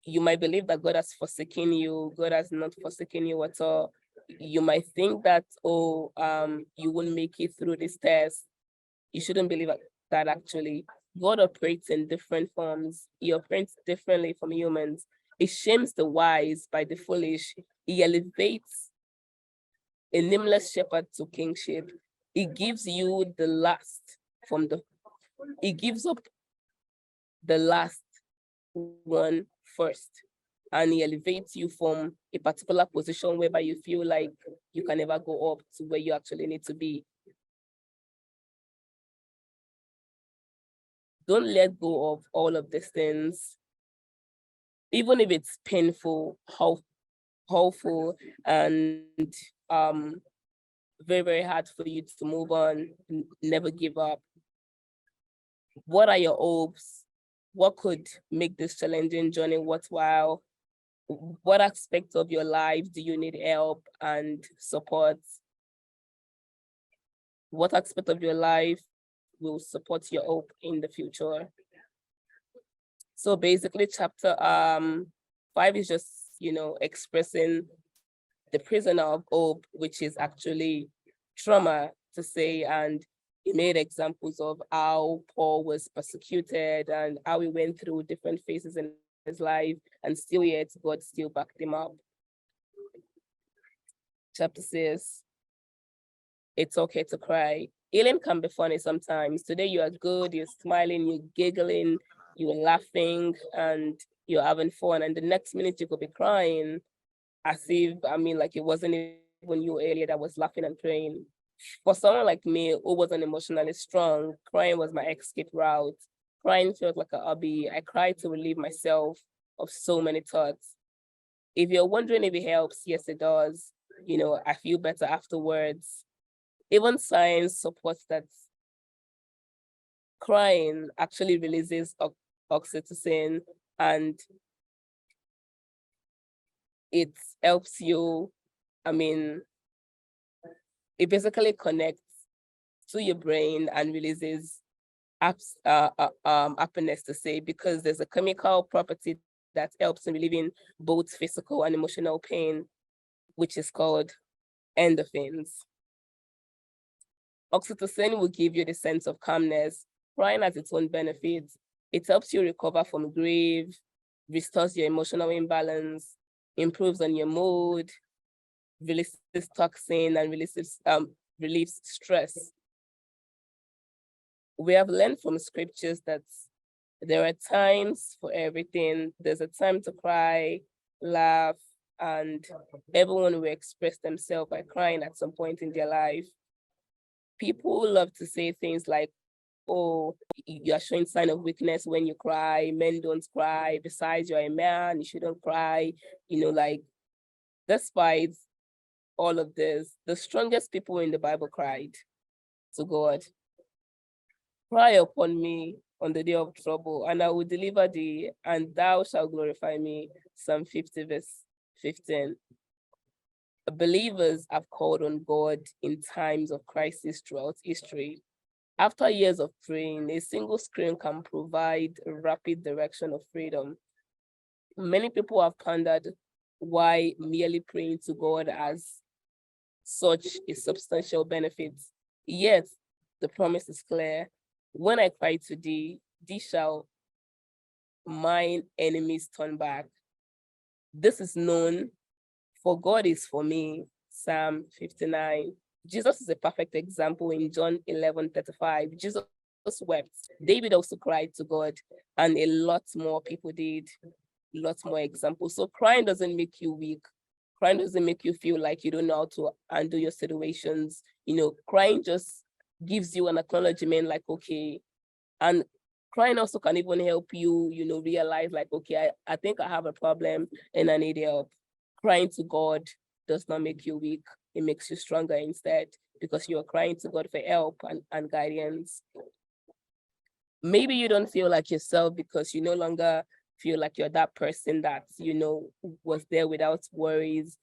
You might believe that God has forsaken you. God has not forsaken you at all. You might think that, you won't make it through this test. You shouldn't believe that actually. God operates in different forms. He operates differently from humans. He shames the wise by the foolish. He elevates a nameless shepherd to kingship. He gives you the last he gives up the last one first. and he elevates you from a particular position whereby you feel like you can never go up to where you actually need to be. Don't let go of all of these things, even if it's painful, hopeful, and very, very hard for you to move on. Never give up. What are your hopes? What could make this challenging journey worthwhile? What aspect of your life do you need help and support? What aspect of your life will support your hope in the future? So basically chapter 5 is just, expressing the prisoner of hope, which is actually trauma to say, and he made examples of how Paul was persecuted and how he went through different phases in his life, and still yet God still backed him up. Chapter 6, it's okay to cry. Healing can be funny sometimes. Today you are good, you're smiling, you're giggling, you're laughing, and you're having fun, and the next minute you could be crying as if, like it wasn't even you earlier that was laughing and praying. For someone like me who wasn't emotionally strong, crying was my escape route. Crying felt like a hobby. I cried to relieve myself of so many thoughts. If you're wondering if it helps, yes, it does. I feel better afterwards. Even science supports that crying actually releases oxytocin, and it helps you, it basically connects to your brain and releases happiness to say, because there's a chemical property that helps in relieving both physical and emotional pain, which is called endorphins. Oxytocin will give you the sense of calmness. Crying has its own benefits. It helps you recover from grief, restores your emotional imbalance, improves on your mood, releases toxin, and relieves stress. We have learned from scriptures that there are times for everything. There's a time to cry, laugh, and everyone will express themselves by crying at some point in their life. People love to say things like, oh, you are showing sign of weakness when you cry. Men don't cry. Besides, you're a man, you shouldn't cry. Despite all of this, the strongest people in the Bible cried to God. Cry upon me on the day of trouble, and I will deliver thee, and thou shalt glorify me. Psalm 50, verse 15. Believers have called on God in times of crisis throughout history. After years of praying, a single scream can provide a rapid direction of freedom. Many people have pondered why merely praying to God has such a substantial benefit. Yet, the promise is clear. When I cry to thee, thee shall mine enemies turn back. This is known, for God is for me. Psalm 59. Jesus is a perfect example in John 11:35. Jesus wept. David also cried to God, and a lot more people did. Lots more examples. So crying doesn't make you weak. Crying doesn't make you feel like you don't know how to handle your situations. Crying just gives you an acknowledgement like, okay. And crying also can even help you, realize like, okay, I think I have a problem and I need help. Crying to God does not make you weak. It makes you stronger instead, because you are crying to God for help and guidance. Maybe you don't feel like yourself because you no longer feel like you're that person that, was there without worries.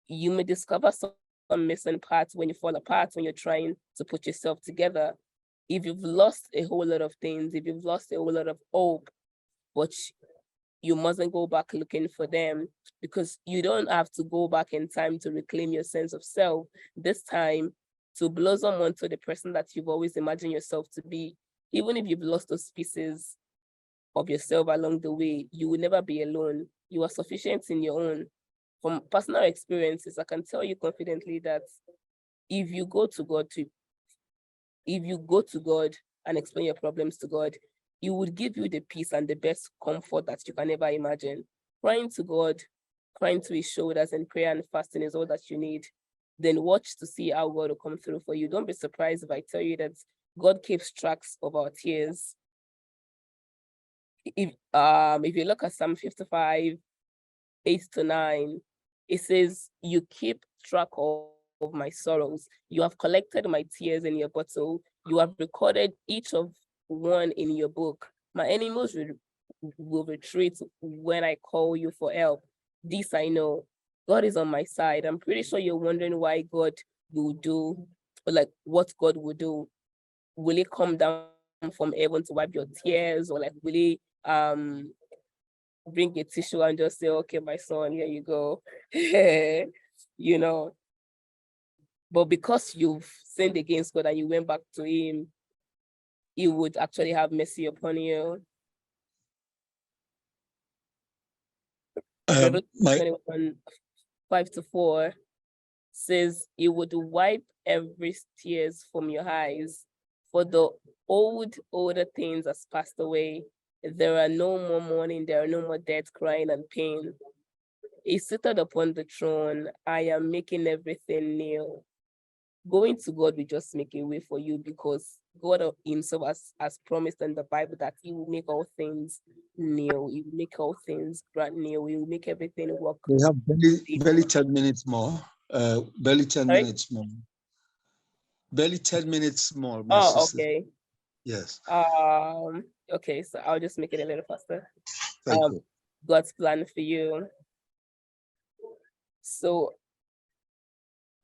You may discover some missing parts when you fall apart, when you're trying to put yourself together. If you've lost a whole lot of things, if you've lost a whole lot of hope, but you mustn't go back looking for them, because you don't have to go back in time to reclaim your sense of self. This time, to blossom onto the person that you've always imagined yourself to be. Even if you've lost those pieces of yourself along the way, you will never be alone. You are sufficient in your own. From personal experiences, I can tell you confidently that if you go to God and explain your problems to God, He would give you the peace and the best comfort that you can ever imagine. Crying to God, crying to his shoulders, and prayer and fasting is all that you need. Then watch to see how God will come through for you. Don't be surprised if I tell you that God keeps tracks of our tears. If you look at Psalm 55, 8-9, it says, you keep track of my sorrows. You have collected my tears in your bottle. You have recorded each of one in your book. My enemies will retreat when I call you for help. This I know, God is on my side. I'm pretty sure you're wondering why God will do, or like what God will do. Will he come down from heaven to wipe your tears, or like will he bring a tissue and just say, okay, my son, here you go. You know, but because you've sinned against God and you went back to him, he would actually have mercy upon you. Revelation 5-4 says, he would wipe every tears from your eyes, for the older things has passed away. There are no more mourning, there are no more death, crying, and pain. He's seated upon the throne. I am making everything new. Going to God will just make a way for you, because God himself has promised in the Bible that he will make all things new. He will make all things brand new. He will make everything work. We have barely 10 minutes more. Barely 10 minutes more. Barely 10 minutes more, my sister. Okay. Yes. Okay, so I'll just make it a little faster. Thank you. God's plan for you. So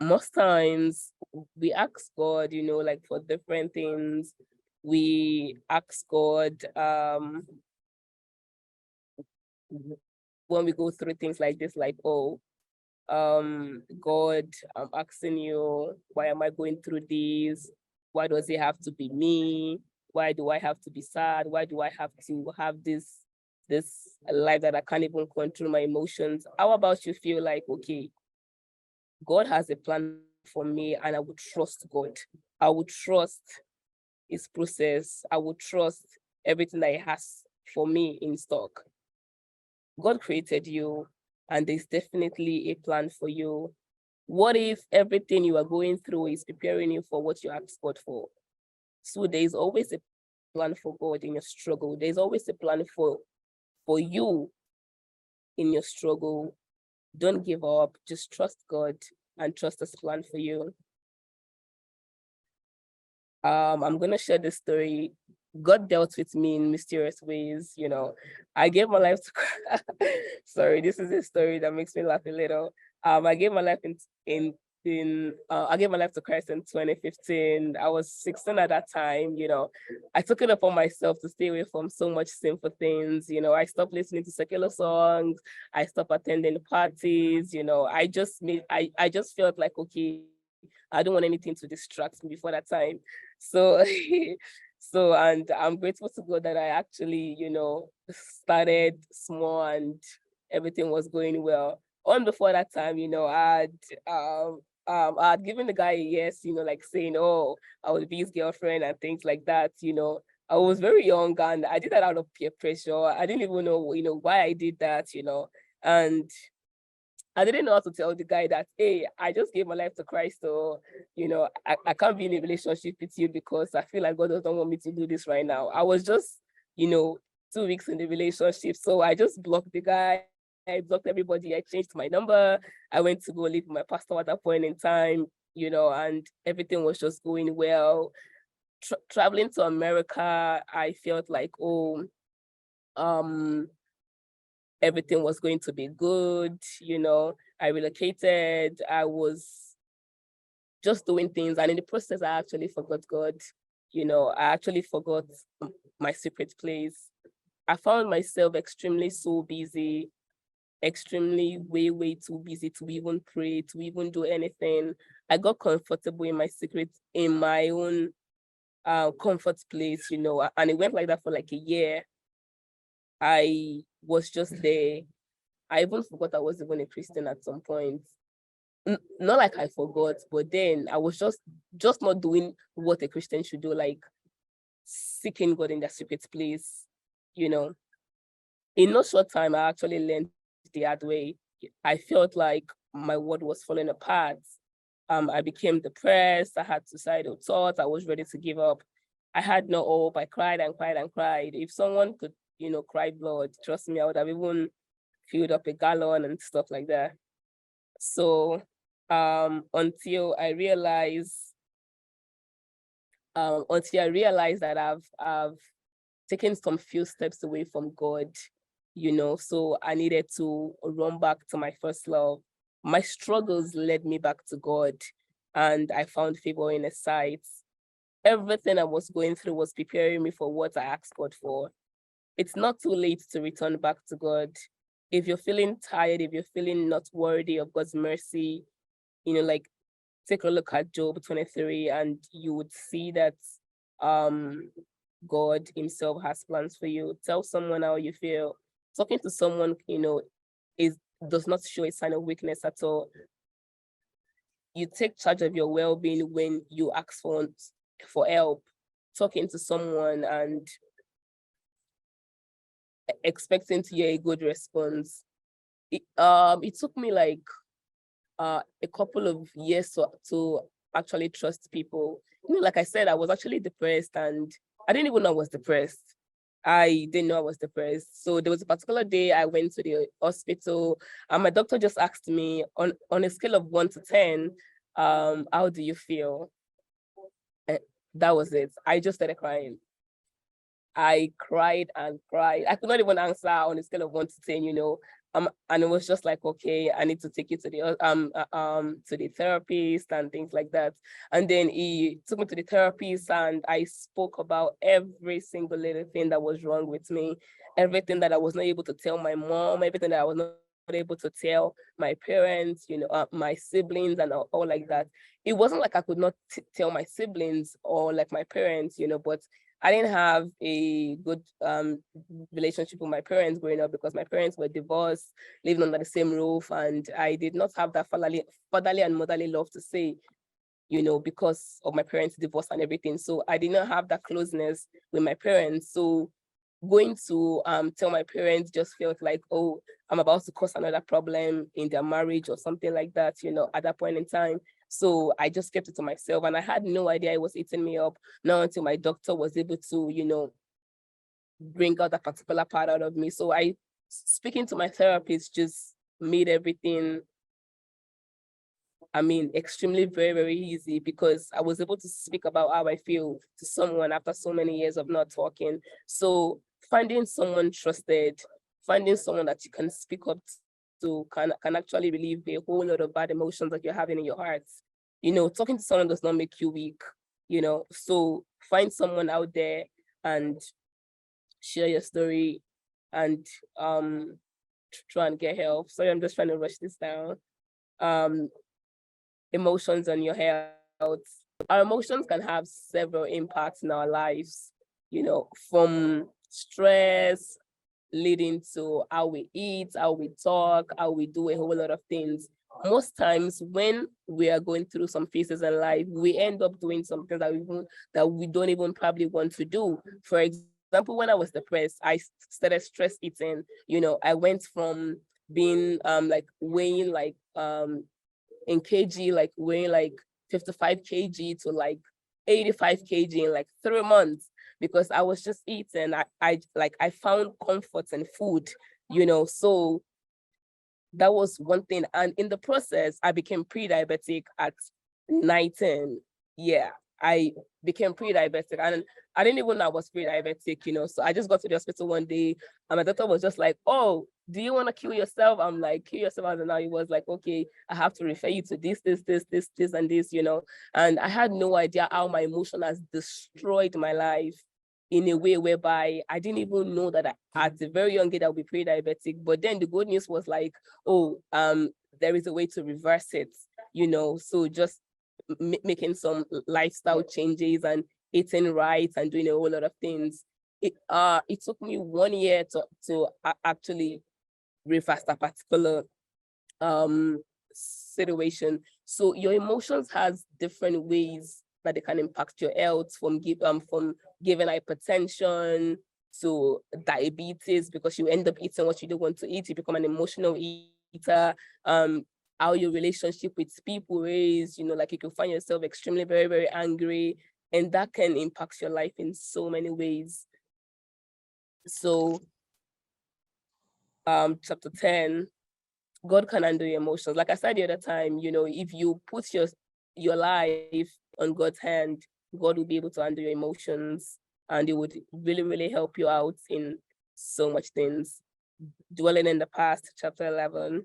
most times we ask God, like for different things. We ask God when we go through things like this, like, oh, God, I'm asking you, why am I going through this? Why does it have to be me? Why do I have to be sad? Why do I have to have this life that I can't even control my emotions? How about you feel like, okay, God has a plan for me and I would trust God. I would trust his process. I would trust everything that he has for me in stock. God created you and there's definitely a plan for you. What if everything you are going through is preparing you for what you asked God for? So there's always a plan for God in your struggle. There's always a plan for you in your struggle. Don't give up. Just trust God and trust his plan for you. I'm gonna share this story. God dealt with me in mysterious ways. I gave my life to sorry, this is a story that makes me laugh a little. I gave my life I gave my life to Christ in 2015. I was 16 at that time. I took it upon myself to stay away from so much sinful things. I stopped listening to secular songs. I stopped attending parties. I just felt like, okay, I don't want anything to distract me before that time. So, and I'm grateful to God that I actually, started small and everything was going well. On before that time, I had given the guy a yes, like saying, oh, I would be his girlfriend and things like that. I was very young and I did that out of peer pressure. I didn't even know, why I did that, and I didn't know how to tell the guy that, hey, I just gave my life to Christ, so, I can't be in a relationship with you because I feel like God doesn't want me to do this right now. I was just, 2 weeks in the relationship, so I just blocked the guy. I blocked everybody. I changed my number. I went to go live with my pastor at that point in time, and everything was just going well. Traveling to America, I felt like, oh, everything was going to be good. I relocated. I was just doing things. And in the process, I actually forgot God. I actually forgot my secret place. I found myself extremely so busy, extremely way too busy to even pray, to even do anything. I got comfortable in my secret, in my own comfort place, and it went like that for like a year. I was just there. I even forgot I was even a Christian at some point. Not like I forgot, but then I was just not doing what a Christian should do, like seeking God in their secret place, In no short time, I actually learned the hard way. I felt like my world was falling apart. I became depressed. I had suicidal thoughts. I was ready to give up. I had no hope. I cried and cried and cried. If someone could, cry blood, trust me, I would have even filled up a gallon and stuff like that. So until I realized that I've taken some few steps away from God, so I needed to run back to my first love. My struggles led me back to God, and I found favor in His sight. Everything I was going through was preparing me for what I asked God for. It's not too late to return back to God. If you're feeling tired, if you're feeling not worthy of God's mercy, like take a look at Job 23 and you would see that God Himself has plans for you. Tell someone how you feel. Talking to someone, does not show a sign of weakness at all. You take charge of your well-being when you ask for help. Talking to someone and expecting to hear a good response. It took me like a couple of years to actually trust people. Like I said, I was actually depressed and I didn't even know I was depressed. I didn't know I was depressed. So there was a particular day I went to the hospital and my doctor just asked me on a scale of 1 to 10, how do you feel? And that was it. I just started crying. I cried and cried. I could not even answer on a scale of 1 to 10, and it was just like, okay, I need to take you to the therapist and things like that. And then he took me to the therapist and I spoke about every single little thing that was wrong with me, everything that I was not able to tell my mom, everything that I was not able to tell my parents, my siblings and all like that. It wasn't like I could not tell my siblings or like my parents, but I didn't have a good relationship with my parents growing up because my parents were divorced, living under the same roof, and I did not have that fatherly and motherly love to say, because of my parents' divorce and everything. So I did not have that closeness with my parents. So going to tell my parents just felt like, oh, I'm about to cause another problem in their marriage or something like that, at that point in time. So I just kept it to myself and I had no idea it was eating me up, not until my doctor was able to, bring out that particular part out of me. So speaking to my therapist just made everything, extremely very, very easy because I was able to speak about how I feel to someone after so many years of not talking. So finding someone trusted, finding someone that you can speak up to can actually relieve a whole lot of bad emotions that you're having in your heart. Talking to someone does not make you weak, so find someone out there and share your story and try and get help. Sorry, I'm just trying to rush this down. Emotions on your health. Our emotions can have several impacts in our lives, from stress, leading to how we eat, how we talk, how we do a whole lot of things. Most times when we are going through some phases in life, we end up doing something that we don't even probably want to do. For example, when I was depressed, I started stress eating. I went from being weighing in kg, weighing 55 kg to 85 kg in 3 months because I was just eating. I found comfort in food, so that was one thing. And in the process, I became pre-diabetic at 19. Yeah, I became pre-diabetic and I didn't even know I was pre-diabetic, so I just got to the hospital one day and my doctor was just like, oh, do you want to kill yourself? I'm like, kill yourself. And now he was like, okay, I have to refer you to this, and this, and I had no idea how my emotion has destroyed my life in a way whereby I didn't even know that at a very young age I would be pre-diabetic. But then the good news was like, oh, there is a way to reverse it, so just making some lifestyle changes and eating right and doing a whole lot of things. It took me 1 year to actually reverse that particular situation. So your emotions has different ways that they can impact your health, from giving hypertension to diabetes because you end up eating what you don't want to eat. You become an emotional eater. How your relationship with people is, like you can find yourself extremely very, very angry, and that can impact your life in so many ways. So chapter 10, God can handle your emotions. Like I said the other time, if you put your life on God's hand, God will be able to handle your emotions, and it would really, really help you out in so much things. Dwelling in the past, chapter 11.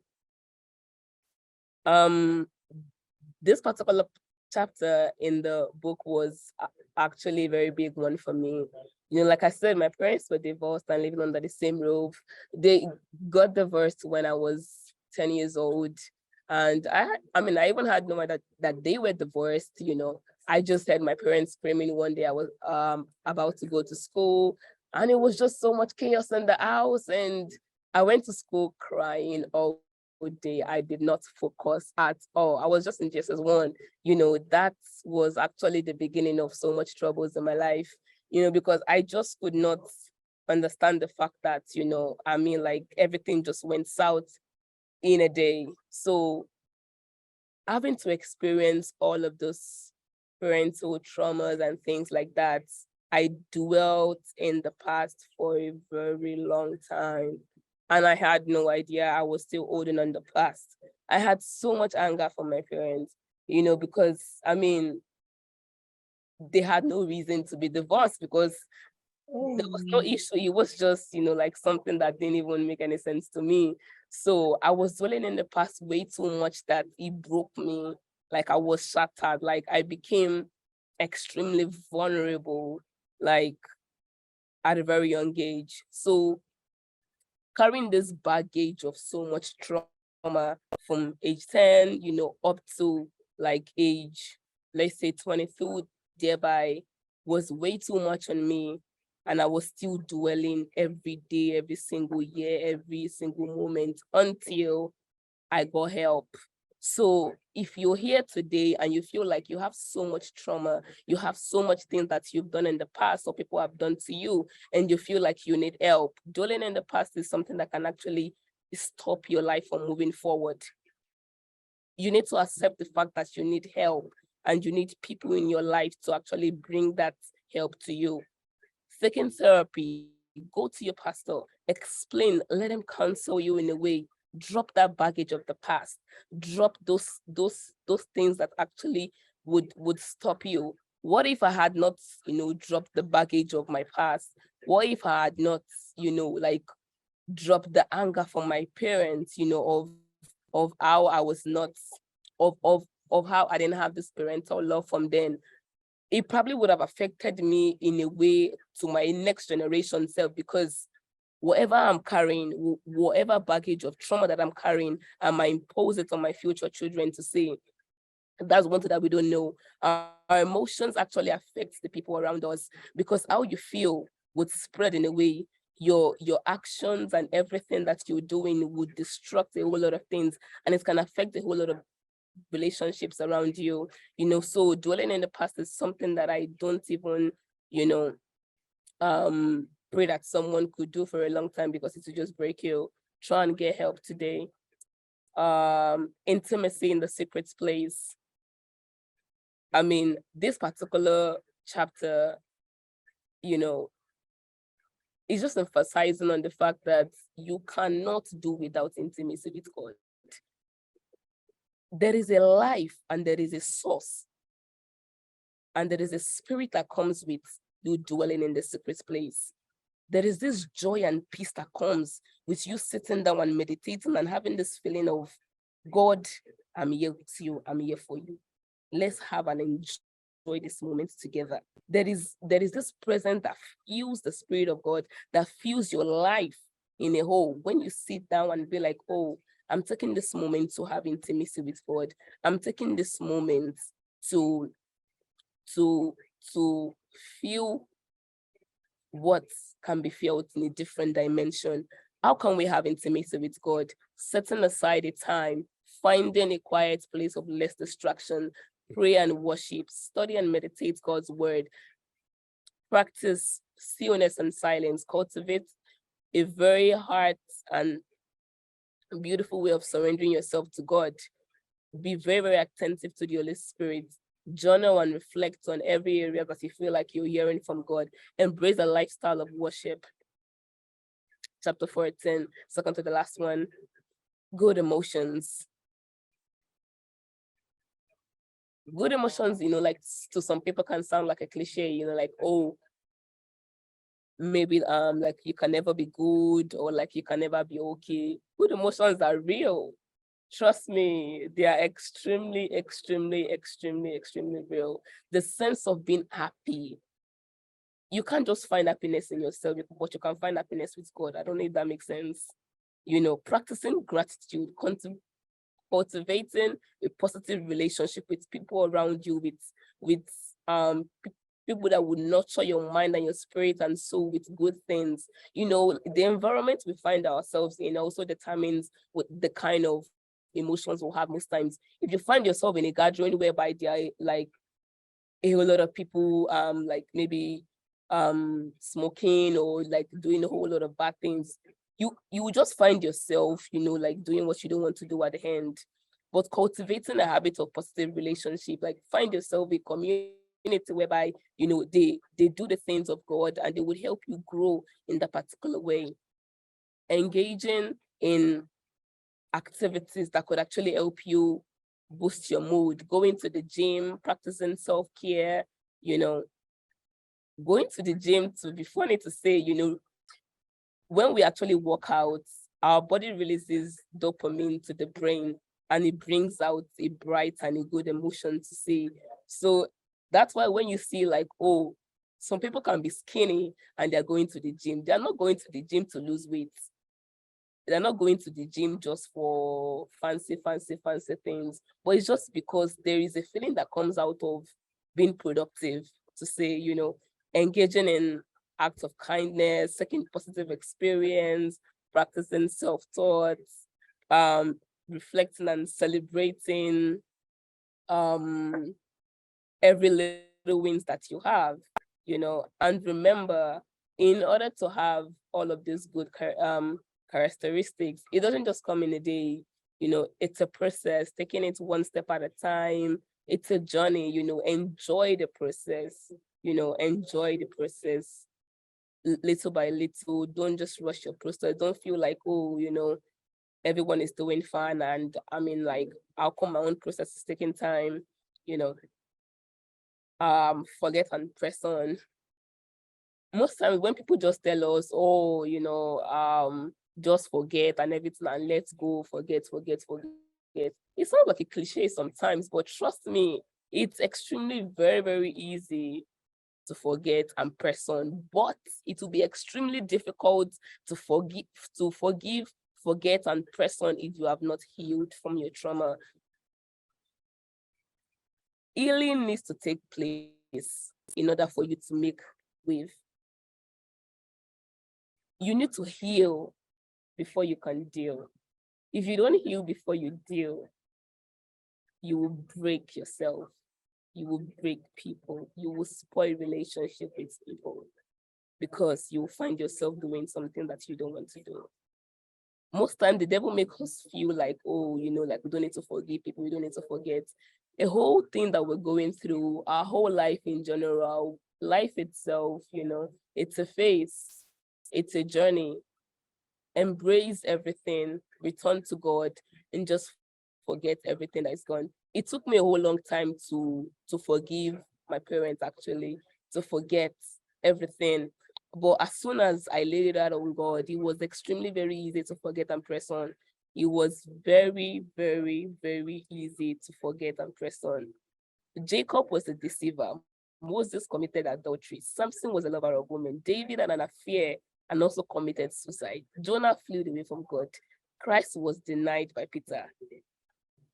This particular chapter in the book was actually a very big one for me. Like I said, my parents were divorced and living under the same roof. They got divorced when I was 10 years old. And I even had no idea that they were divorced. I just heard my parents screaming one day. I was about to go to school, and it was just so much chaos in the house. And I went to school crying all day. I did not focus at all. I was just in JSS1. That was actually the beginning of so much troubles in my life, because I just could not understand the fact that, everything just went south in a day. So having to experience all of those parental traumas and things like that, I dwelt in the past for a very long time. And I had no idea I was still holding on the past. I had so much anger from my parents, because, they had no reason to be divorced because there was no issue. It was just, like something that didn't even make any sense to me. So I was dwelling in the past way too much that it broke me. Like I was shattered. Like I became extremely vulnerable, like at a very young age. So carrying this baggage of so much trauma from age 10, up to like age, let's say 22, thereby was way too much on me. And I was still dwelling every day, every single year, every single moment until I got help. So if you're here today and you feel like you have so much trauma, you have so much things that you've done in the past or people have done to you, and you feel like you need help, dwelling in the past is something that can actually stop your life from moving forward. You need to accept the fact that you need help and you need people in your life to actually bring that help to you. Seeking therapy, go to your pastor, explain, let him counsel you in a way. Drop that baggage of the past. Drop those things that actually would stop you. What if I had not, dropped the baggage of my past? What if I had not, dropped the anger from my parents, of how I was not, of how I didn't have this parental love from them? It probably would have affected me in a way to my next generation self, because whatever I'm carrying, whatever baggage of trauma that I'm carrying, I might impose it on my future children to see. That's one thing that we don't know. Our emotions actually affect the people around us, because how you feel would spread in a way. Your actions and everything that you're doing would destruct a whole lot of things, and it can affect a whole lot of relationships around you. So dwelling in the past is something that I don't even pray that someone could do for a long time, because it will just break you. Try and get help today. Intimacy in the secret place. This particular chapter, is just emphasizing on the fact that you cannot do without intimacy with God. There is a life and there is a source, and there is a spirit that comes with you dwelling in the secret place. There is this joy and peace that comes with you sitting down and meditating and having this feeling of, God, I'm here with you, I'm here for you. Let's have and enjoy this moment together. There is this presence that fuels the Spirit of God, that fuels your life in a whole. When you sit down and be like, oh, I'm taking this moment to have intimacy with God. I'm taking this moment to feel what can be felt in a different dimension. How can we have intimacy with God? Setting aside a time, finding a quiet place of less distraction, pray and worship, study and meditate God's word, practice stillness and silence. Cultivate a very heart and beautiful way of surrendering yourself to God. Be very, very attentive to the Holy Spirit. Journal and reflect on every area that you feel like you're hearing from God. Embrace a lifestyle of worship. Chapter 14, second to the last one. Good emotions. Good emotions, like to some people can sound like a cliche, like, oh, maybe like you can never be good, or like you can never be okay. Good emotions are real. Trust me, they are extremely, extremely, extremely, extremely real. The sense of being happy. You can't just find happiness in yourself, but you can find happiness with God. I don't know if that makes sense. Practicing gratitude, cultivating a positive relationship with people around you, with people that would nurture your mind and your spirit and soul with good things. The environment we find ourselves in also determines what the kind of emotions we'll have most times. If you find yourself in a gathering whereby there are like a whole lot of people like maybe smoking or like doing a whole lot of bad things, you will just find yourself, like doing what you don't want to do at the end. But cultivating a habit of positive relationship, like find yourself a community whereby, they do the things of God and they would help you grow in that particular way. Engaging in activities that could actually help you boost your mood, going to the gym, practicing self-care, going to the gym, to be funny to say, when we actually work out, our body releases dopamine to the brain and it brings out a bright and a good emotion to see. So that's why when you see like, oh, some people can be skinny and they're going to the gym, they're not going to the gym to lose weight. They're not going to the gym just for fancy things, but it's just because there is a feeling that comes out of being productive, to say, engaging in acts of kindness, seeking positive experience, practicing self-taught, reflecting and celebrating every little wins that you have, and remember, in order to have all of these good characteristics, it doesn't just come in a day. It's a process, taking it one step at a time. It's a journey. Enjoy the process. Enjoy the process little by little. Don't just rush your process. Don't feel like, oh, everyone is doing fine and I mean, like, how come my own process is taking time? Forget and press on. Most times when people just tell us, oh, just forget and everything and let's go, forget. It sounds like a cliche sometimes, but trust me, it's extremely very, very easy to forget and press on, but it will be extremely difficult to forgive, forget, and press on if you have not healed from your trauma. Healing needs to take place in order for you to make wave. You need to heal before you can deal. If you don't heal before you deal, you will break yourself. You will break people. You will spoil relationship with people because you will find yourself doing something that you don't want to do. Most time the devil makes us feel like, oh, like we don't need to forgive people, we don't need to forget. A whole thing that we're going through, our whole life in general, life itself, it's a phase, it's a journey. Embrace everything, return to God, and just forget everything that is gone. It took me a whole long time to forgive my parents, actually, to forget everything. But as soon as I laid it out on God, it was extremely very easy to forget and press on. It was very, very, very easy to forget and press on. Jacob was a deceiver. Moses committed adultery. Samson was a lover of women. David had an affair and also committed suicide. Jonah fled away from God. Christ was denied by Peter.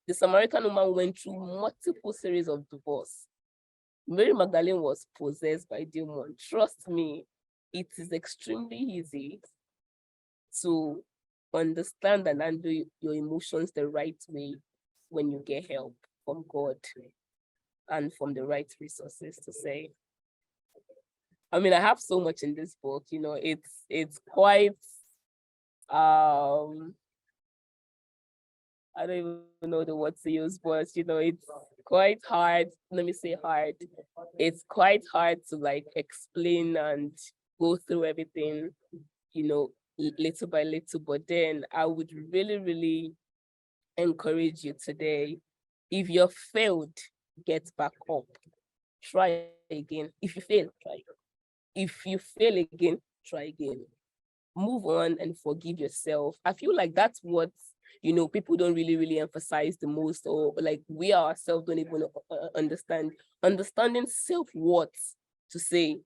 The Samaritan woman went through multiple series of divorce. Mary Magdalene was possessed by demon. Trust me, it is extremely easy to understand and handle your emotions the right way when you get help from God and from the right resources, to say. I mean, I have so much in this book, you know, it's quite, I don't even know the word to use, but you know, it's quite hard. Let me say hard. It's quite hard to like explain and go through everything, you know, little by little. But then I would really, really encourage you today. If you're failed, get back up. Try again. If you fail, try. If you fail again, try again. Move on and forgive yourself. I feel like that's what, you know, people don't really, really emphasize the most, or like we ourselves don't even understand. Understanding self-worth, to say,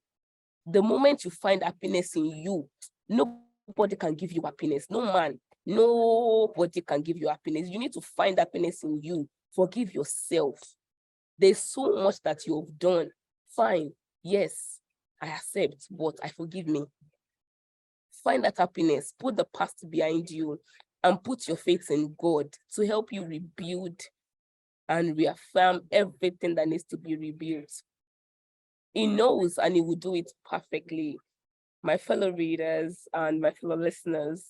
the moment you find happiness in you, nobody can give you happiness. No man, nobody can give you happiness. You need to find happiness in you. Forgive yourself. There's so much that you've done. Fine, yes, I accept, but I forgive me. Find that happiness, put the past behind you, and put your faith in God to help you rebuild and reaffirm everything that needs to be rebuilt. He knows, and he will do it perfectly. My fellow readers and my fellow listeners,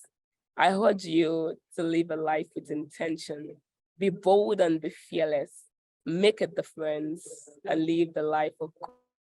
I urge you to live a life with intention. Be bold and be fearless. Make a difference and live the life of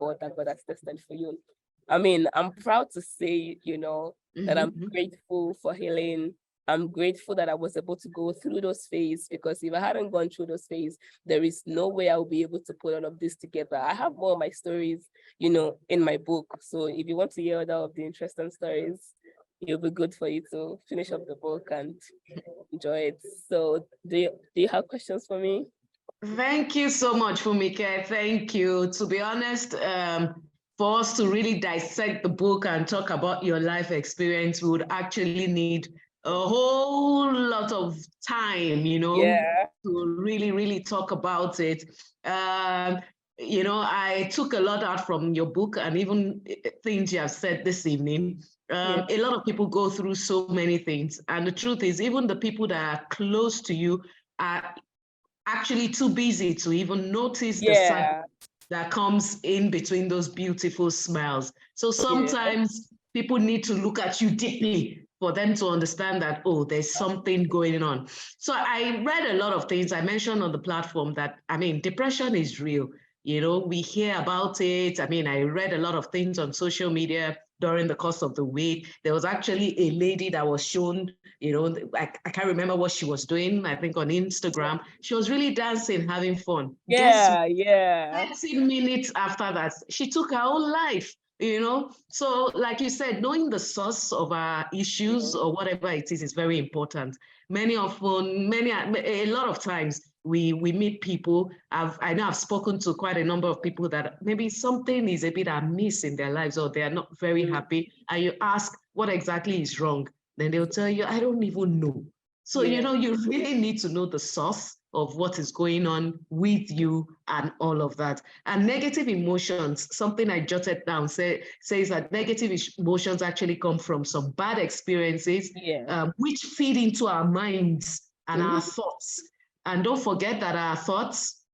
God that God has destined for you. I mean, I'm proud to say, you know, that I'm grateful for Helen. I'm grateful that I was able to go through those phases, because if I hadn't gone through those phases, there is no way I'll be able to put all of this together. I have more of my stories, you know, in my book. So if you want to hear all of the interesting stories, it'll be good for you to finish up the book and enjoy it. So do you have questions for me? Thank you so much, Fumike. Thank you. To be honest, for us to really dissect the book and talk about your life experience, we would actually need a whole lot of time, you know, to really, really talk about it. You know, I took a lot out from your book and even things you have said this evening. A lot of people go through so many things. And the truth is, even the people that are close to you are actually too busy to even notice the sadness that comes in between those beautiful smiles. So sometimes people need to look at you deeply for them to understand that, oh, there's something going on. So I read a lot of things. I mentioned on the platform that, I mean, depression is real. You know, we hear about it. I mean, I read a lot of things on social media during the course of the week. There was actually a lady that was shown, you know, I can't remember what she was doing, I think on Instagram. She was really dancing, having fun. 30 minutes after that, she took her own life, you know? So like you said, knowing the source of our issues or whatever it is very important. A lot of times, we meet people. I know I've spoken to quite a number of people that maybe something is a bit amiss in their lives, or they are not very happy. And you ask what exactly is wrong, then they'll tell you, I don't even know. So, you know, you really need to know the source of what is going on with you and all of that. And negative emotions, something I jotted down, says that negative emotions actually come from some bad experiences, which feed into our minds and our thoughts. And don't forget that our thoughts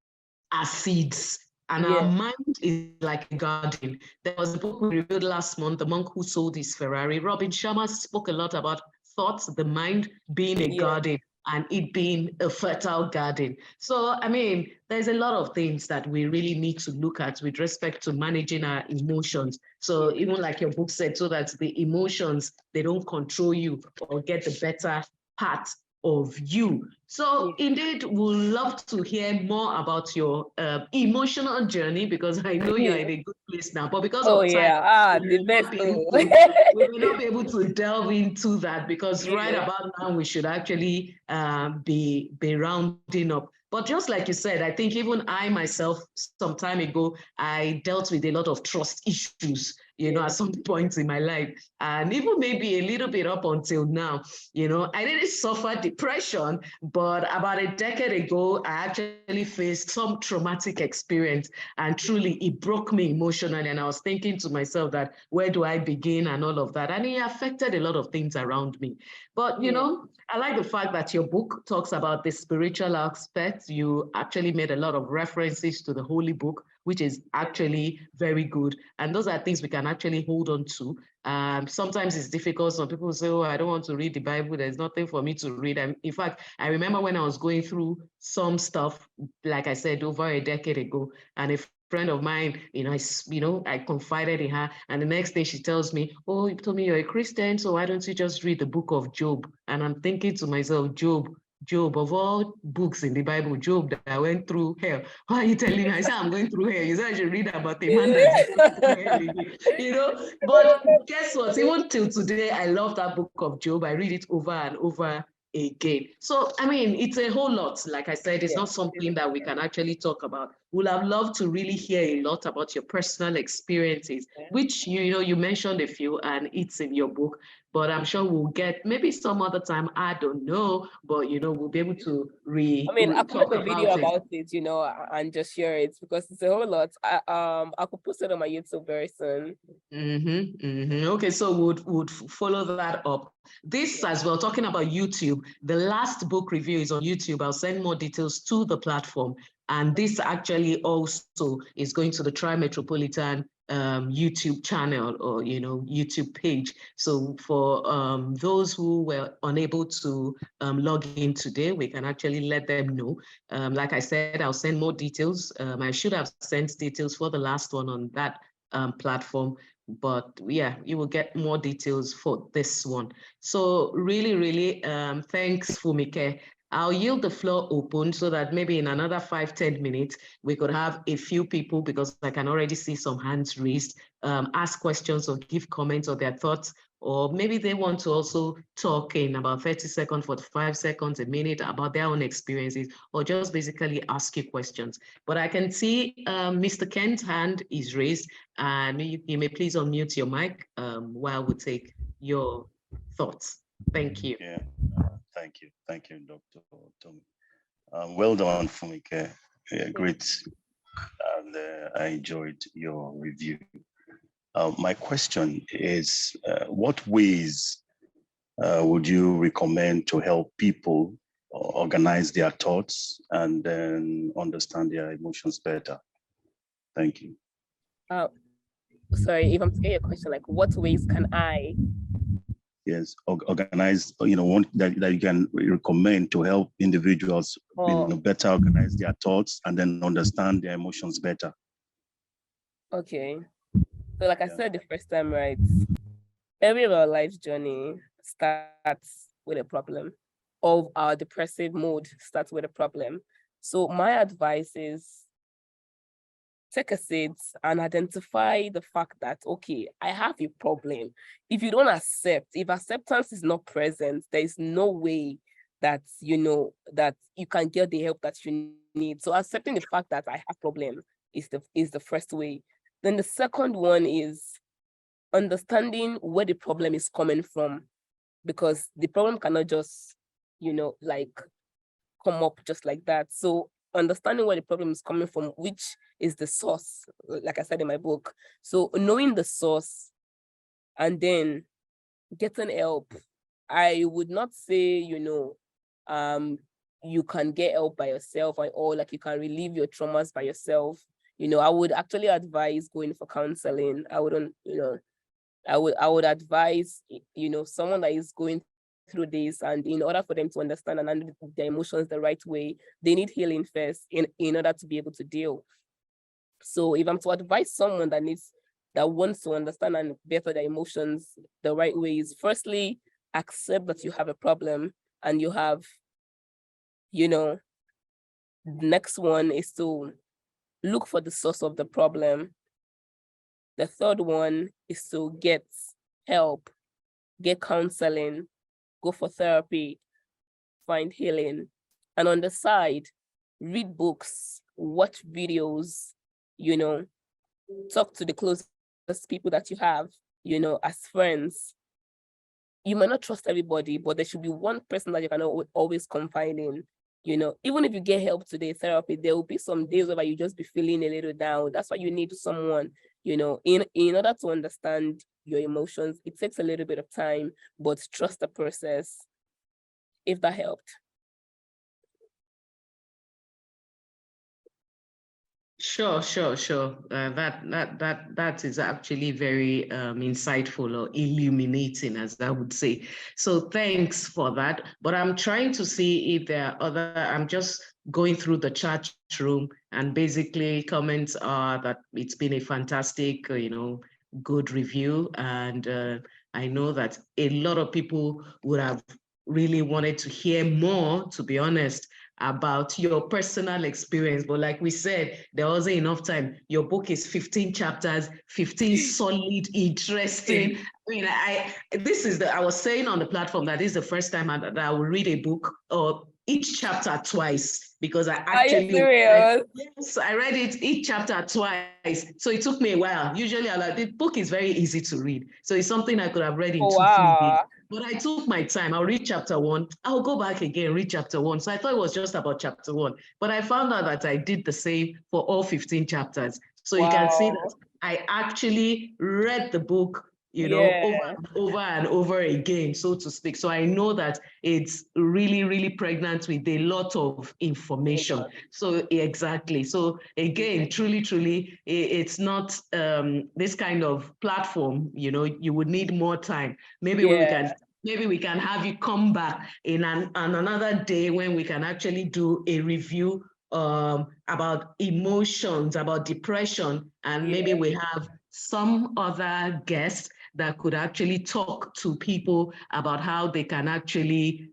are seeds, and our mind is like a garden. There was a book we reviewed last month, The Monk Who Sold His Ferrari. Robin Sharma spoke a lot about thoughts, the mind being a garden and it being a fertile garden. So, I mean, there's a lot of things that we really need to look at with respect to managing our emotions. So even like your book said, so that the emotions, they don't control you or get the better part of you. So indeed, we'd love to hear more about your emotional journey, because I know you're in a good place now, but because of time, we will not be able to delve into that, because right about now we should actually be rounding up. But just like you said, I think even I myself, some time ago, I dealt with a lot of trust issues, you know, at some points in my life, and even maybe a little bit up until now. You know, I didn't suffer depression, but about a decade ago, I actually faced some traumatic experience, and truly it broke me emotionally. And I was thinking to myself that, where do I begin and all of that? And it affected a lot of things around me. But, you know, I like the fact that your book talks about the spiritual aspect. You actually made a lot of references to the Holy Book, which is actually very good. And those are things we can actually hold on to. Sometimes it's difficult. Some people say, oh, I don't want to read the Bible. There's nothing for me to read. And in fact, I remember when I was going through some stuff, like I said, over a decade ago, and if friend of mine, I confided in her, and the next day she tells me, oh, you told me you're a Christian, so why don't you just read the book of Job? And I'm thinking to myself, Job, of all books in the Bible, Job that went through hell. Why are you telling me? I said, I'm going through hell. You said I should read about a man that's going through hell again. But guess what? Even till today, I love that book of Job. I read it over and over again. So, I mean, it's a whole lot. Like I said, it's not something that we can actually talk about. We'll have loved to really hear a lot about your personal experiences, which, you mentioned a few, and it's in your book, but I'm sure we'll get maybe some other time, I don't know, but, we'll be able to I could talk make a video about it, and just share it because it's a whole lot. I could post it on my YouTube very soon. Okay, so we'll follow that up. This as well, talking about YouTube, the last book review is on YouTube. I'll send more details to the platform. And this actually also is going to the TRI-METROPOLITAN YouTube channel or, YouTube page. So for those who were unable to log in today, we can actually let them know. Like I said, I'll send more details. I should have sent details for the last one on that platform. But yeah, you will get more details for this one. So really, really, thanks, Fumike. I'll yield the floor open so that maybe in another 5-10 minutes, we could have a few people, because I can already see some hands raised, ask questions or give comments or their thoughts, or maybe they want to also talk in about 30 seconds, 45 seconds, a minute about their own experiences, or just basically ask you questions. But I can see Mr. Kent's hand is raised, and you may please unmute your mic while we take your thoughts. Thank you. Yeah, thank you, Dr. Tommy. Well done, Fumike. Yeah, great, and I enjoyed your review. My question is, what ways would you recommend to help people organize their thoughts and then understand their emotions better? Thank you. Sorry, if I'm to get your question, like what ways can I? Yes, organize, one that you can recommend to help individuals better organize their thoughts and then understand their emotions better. Okay. So like I said the first time, right? Every of our life's journey starts with a problem, of our depressive mood starts with a problem. So my advice is take a seat and identify the fact that, okay, I have a problem. If you don't accept, if acceptance is not present, there is no way that, that you can get the help that you need. So accepting the fact that I have problem is the first way. Then the second one is understanding where the problem is coming from, because the problem cannot just, come up just like that. So understanding where the problem is coming from, which is the source, like I said in my book. So knowing the source and then getting help. I would not say, you can get help by yourself, or like you can relieve your traumas by yourself. I would actually advise going for counseling. I wouldn't, I would advise, someone that is going through this, and in order for them to understand and handle their emotions the right way, they need healing first in order to be able to deal. So if I'm to advise someone that wants to understand and better their emotions the right way, is firstly accept that you have a problem and you have, the next one is to look for the source of the problem. The third one is to get help, get counseling, go for therapy, find healing. And on the side, read books, watch videos, talk to the closest people that you have, as friends. You might not trust everybody, but there should be one person that you can always confide in. Even if you get help today, therapy, there will be some days where you just be feeling a little down. That's why you need someone, in order to understand your emotions. It takes a little bit of time, but trust the process, if that helped. Sure. That is actually very insightful or illuminating, as I would say. So thanks for that. But I'm trying to see if there are other. I'm just going through the chat room, and basically comments are that it's been a fantastic, good review, and I know that a lot of people would have really wanted to hear more, to be honest, about your personal experience. But like we said, there wasn't enough time. Your book is 15 chapters, 15 solid, interesting. I mean, I was saying on the platform that this is the first time that I will read a book or each chapter twice, because I actually, yes, I read it each chapter twice. So it took me a while. Usually the book is very easy to read. So it's something I could have read in 2-3 days. But I took my time. I'll read chapter 1. I'll go back again, read chapter 1. So I thought it was just about chapter 1. But I found out that I did the same for all 15 chapters. So you can see that I actually read the book, over and over again, so to speak. So I know that it's really, really pregnant with a lot of information. So exactly. So again, truly, it's not this kind of platform, you would need more time. Maybe we can have you come back in another day when we can actually do a review about emotions, about depression, and maybe we have some other guests that could actually talk to people about how they can actually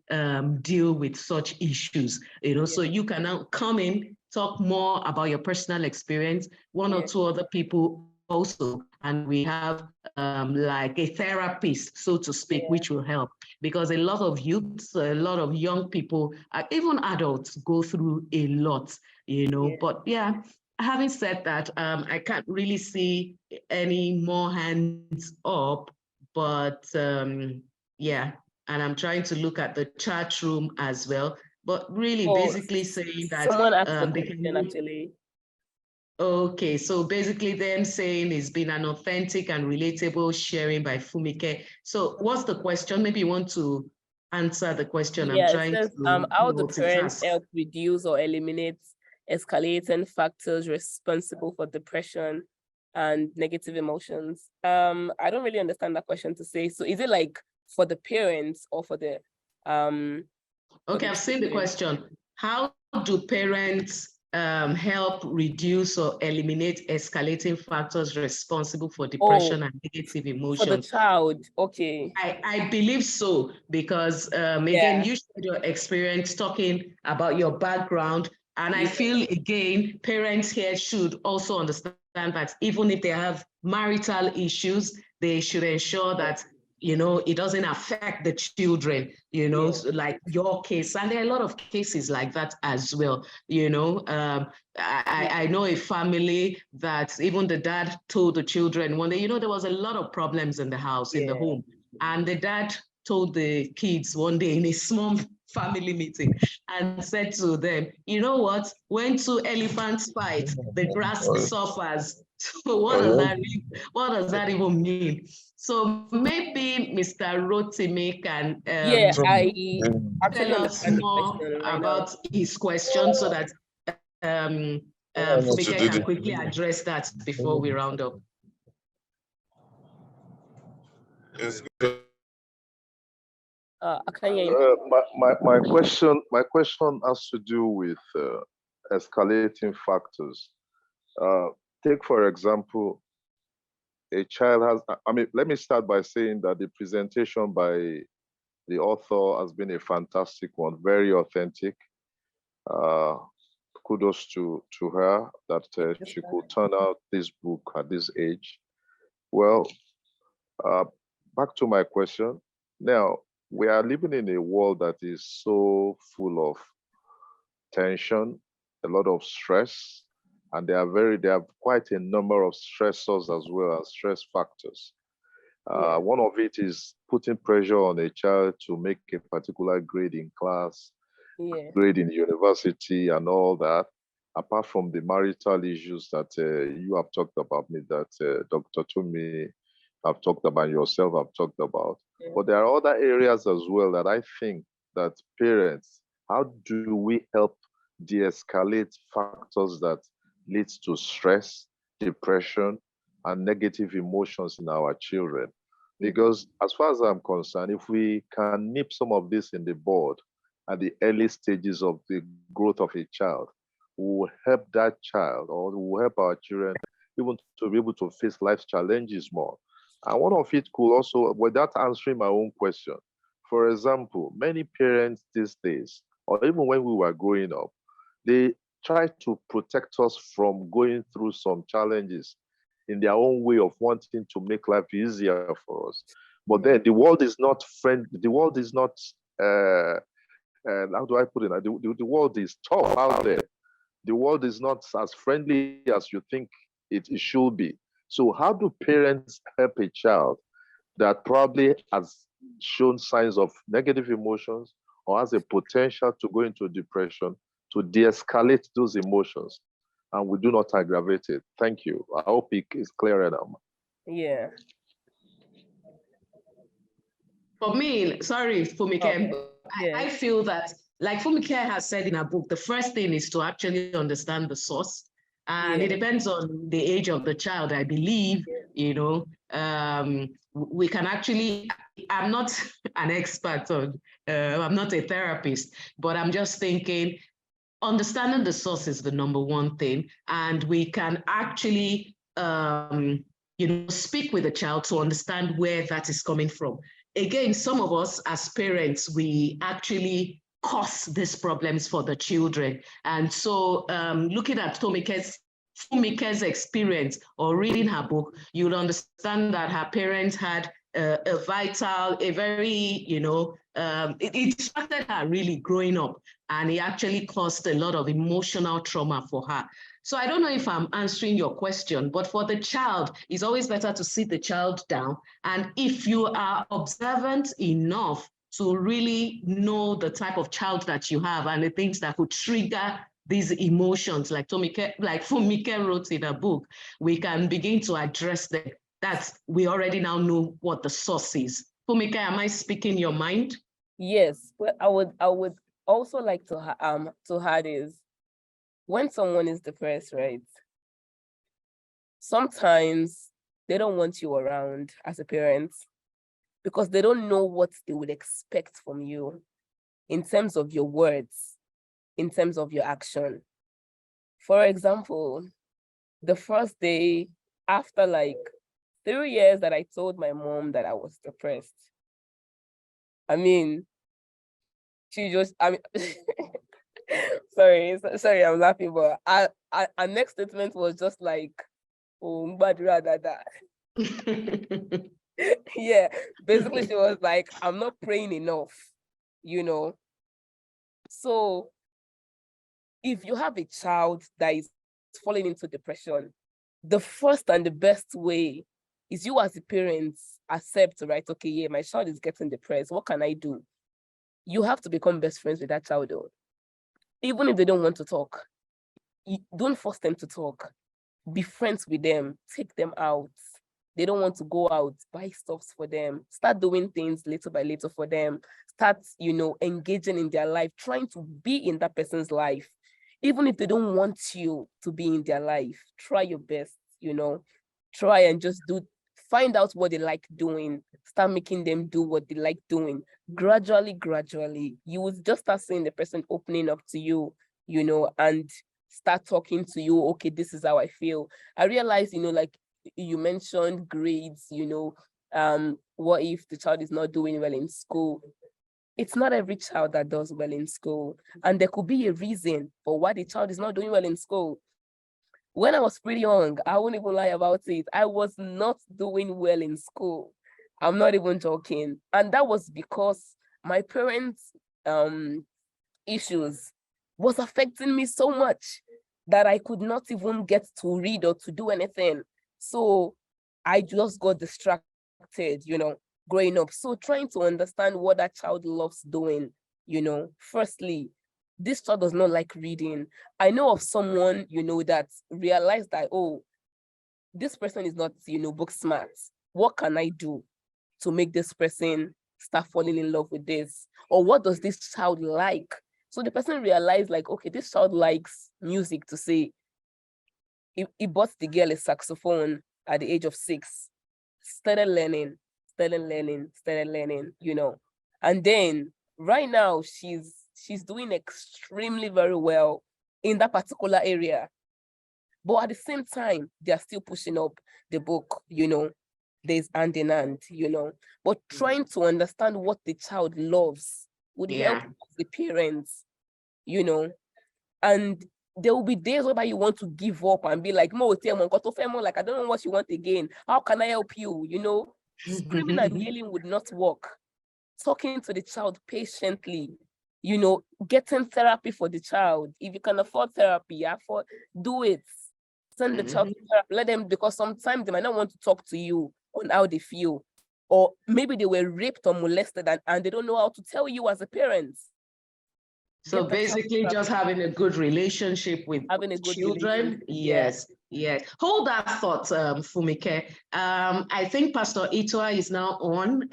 deal with such issues. So you can now come in, talk more about your personal experience, one or two other people also, and we have like a therapist, so to speak, which will help, because a lot of youths, a lot of young people, even adults go through a lot, but having said that, I can't really see any more hands up, but and I'm trying to look at the chat room as well, but really basically saying that someone asked the question actually. Okay, so basically them saying it's been an authentic and relatable sharing by Fumike. So what's the question? Maybe you want to answer the question. I'm trying to how do parents help reduce or eliminate escalating factors responsible for depression and negative emotions? I don't really understand that question to say. So is it like for the parents or for the Okay, I've seen the question. How do parents help reduce or eliminate escalating factors responsible for depression and negative emotions? For the child, okay. I believe so, because again, you shared your experience talking about your background, and I feel, again, parents here should also understand that even if they have marital issues, they should ensure that it doesn't affect the children, so like your case. And there are a lot of cases like that as well. I know a family that even the dad told the children one day, there was a lot of problems in the house, in the home. And the dad told the kids one day in a small family meeting and said to them, you know what, when two elephants fight, the grass suffers. So what does that even mean? So maybe Mr. Rotimi can tell us more about his question, so that Fumike can quickly address that before we round up. My question has to do with escalating factors. Take, for example, a child has, let me start by saying that the presentation by the author has been a fantastic one, very authentic. Kudos to her that she could turn out this book at this age. Well, back to my question. Now, we are living in a world that is so full of tension, a lot of stress, and they have quite a number of stressors as well as stress factors. One of it is putting pressure on a child to make a particular grade in class, grade in university, and all that. Apart from the marital issues that you have talked about, that Dr. Tumi have talked about, yourself have talked about. But there are other areas as well that I think that parents, how do we help de-escalate factors that leads to stress, depression, and negative emotions in our children. Because as far as I'm concerned, if we can nip some of this in the bud at the early stages of the growth of a child, we will help that child, or we will help our children even to be able to face life's challenges more. And one of it could also, without answering my own question, for example, many parents these days, or even when we were growing up, they try to protect us from going through some challenges in their own way of wanting to make life easier for us. But then the world is not friend. The world is not. How do I put it? The world is tough out there. The world is not as friendly as you think it should be. So how do parents help a child that probably has shown signs of negative emotions or has a potential to go into depression, to de-escalate those emotions, and we do not aggravate it? Thank you. I hope it is clearer now. Yeah. For me, sorry, Fumike, Okay. I feel that, like Fumike has said in her book, the first thing is to actually understand the source. And it depends on the age of the child, I believe, you know, we can actually, I'm not an expert on, I'm not a therapist, but I'm just thinking, understanding the source is the number one thing. And we can actually, you know, speak with the child to understand where that is coming from. Again, some of us as parents, we actually cause these problems for the children. And so looking at Fumike's experience or reading her book, you'll understand that her parents had a vital, a very, you know, it started her really growing up, and it actually caused a lot of emotional trauma for her. So I don't know if I'm answering your question, but for the child, it's always better to sit the child down. And if you are observant enough to really know the type of child that you have and the things that could trigger these emotions, like Fumike wrote in a book, we can begin to address them. That's, we already now know what the source is. Fumike, am I speaking your mind? Yes, but I would also like to add is, when someone is depressed, right? Sometimes they don't want you around as a parent because they don't know what they would expect from you in terms of your words, in terms of your action. For example, the first day after like 3 years that I told my mom that I was depressed, I mean, she just, I mean, sorry, I'm laughing, but our next statement was just like, oh, mbadura dada. Yeah, basically she was like, I'm not praying enough, you know. So if you have a child that is falling into depression, the first and the best way is you as a parent accept, right? Okay, yeah, my child is getting depressed. What can I do? You have to become best friends with that child, though. Even if they don't want to talk, don't force them to talk. Be friends with them, take them out. They don't want to go out, buy stuffs for them, start doing things little by little for them, start, you know, engaging in their life, trying to be in that person's life. Even if they don't want you to be in their life, try your best, you know, try and just find out what they like doing, start making them do what they like doing. Gradually, you will just start seeing the person opening up to you, you know, and start talking to you. Okay, this is how I feel. I realize, you know, like you mentioned grades, you know, what if the child is not doing well in school? It's not every child that does well in school. And there could be a reason for why the child is not doing well in school. When I was pretty young, I won't even lie about it, I was not doing well in school. I'm not even joking. And that was because my parents' issues was affecting me so much that I could not even get to read or to do anything. So I just got distracted, you know, growing up. So trying to understand what that child loves doing, you know, firstly, this child does not like reading. I know of someone, you know, that realized that, oh, this person is not, you know, book smart. What can I do to make this person start falling in love with this? Or what does this child like? So the person realized, like, okay, this child likes music, to say. he bought the girl a saxophone at the age of 6, started learning, you know. And then right now she's doing extremely very well in that particular area. But at the same time, they are still pushing up the book, you know, there's hand in hand, you know, but trying to understand what the child loves would help the parents, you know. And there will be days whereby you want to give up and be like, like, I don't know what you want again. How can I help you? You know, screaming and yelling would not work. Talking to the child patiently, you know, getting therapy for the child. If you can afford therapy, do it. Send the child to therapy. Let them, because sometimes they might not want to talk to you on how they feel. Or maybe they were raped or molested and they don't know how to tell you as a parent. So basically just having a good relationship with children. Yes. Hold that thought, Fumike. I think Pastor Itoa is now on.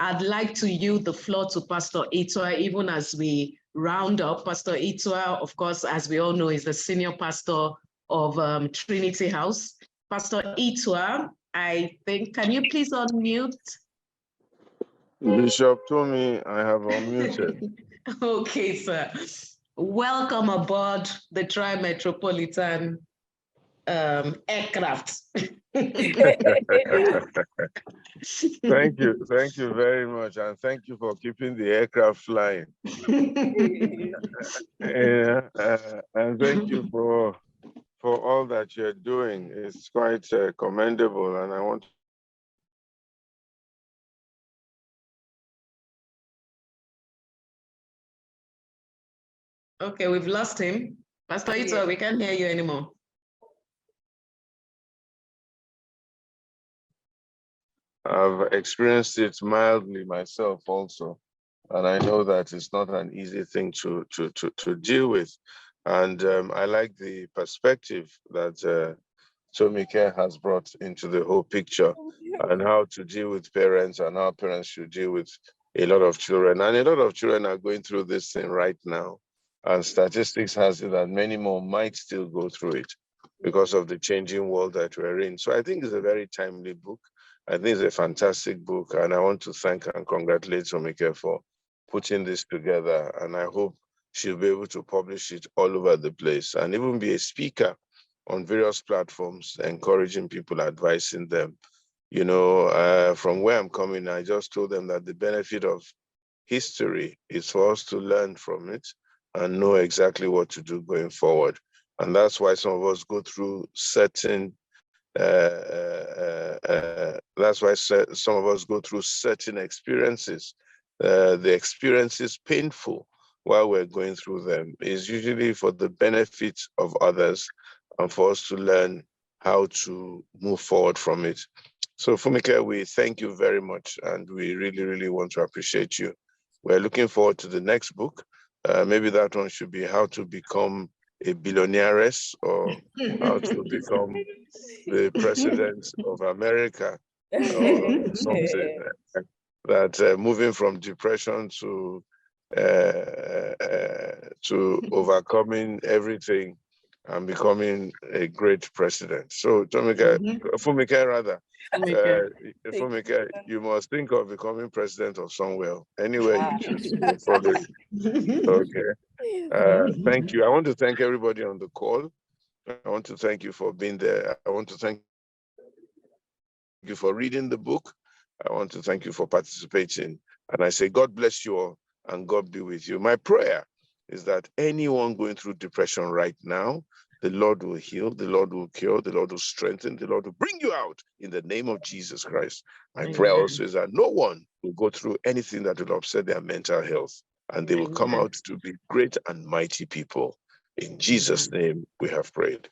I'd like to yield the floor to Pastor Itoa, even as we round up. Pastor Itoa, of course, as we all know, is the senior pastor of Trinity House. Pastor Itoa, I think, can you please unmute? Bishop told me I have unmuted. Okay, sir. Welcome aboard the TRI-METROPOLITAN aircraft. Thank you very much, and thank you for keeping the aircraft flying. And thank you for all that you're doing. It's quite commendable, and I want. Okay, we've lost him. Pastor Ito, we can't hear you anymore. I've experienced it mildly myself also, and I know that it's not an easy thing to deal with. And I like the perspective that Tomike has brought into the whole picture, and how to deal with parents and how parents should deal with a lot of children. And a lot of children are going through this thing right now. And statistics has it that many more might still go through it because of the changing world that we're in. So I think it's a very timely book. I think it's a fantastic book. And I want to thank and congratulate Tomike for putting this together. And I hope she'll be able to publish it all over the place and even be a speaker on various platforms, encouraging people, advising them. You know, from where I'm coming, I just told them that the benefit of history is for us to learn from it and know exactly what to do going forward. And that's why some of us go through certain, some of us go through certain experiences. The experience is painful while we're going through them. It's usually for the benefit of others and for us to learn how to move forward from it. So Fumike, we thank you very much, and we really, really want to appreciate you. We're looking forward to the next book. Maybe that one should be how to become a billionaires, or how to become the president of America, or something. That moving from depression to overcoming everything and becoming a great president. So Fumike rather, Fumike, you must think of becoming president of somewhere, anywhere you choose. We'll follow you. Okay. Thank you. I want to thank everybody on the call. I want to thank you for being there. I want to thank you for reading the book. I want to thank you for participating. And I say, God bless you all and God be with you. My prayer is that anyone going through depression right now, the Lord will heal, the Lord will cure, the Lord will strengthen, the Lord will bring you out in the name of Jesus Christ. My prayer also is that no one will go through anything that will upset their mental health, and they will come out to be great and mighty people. In Jesus' name we have prayed.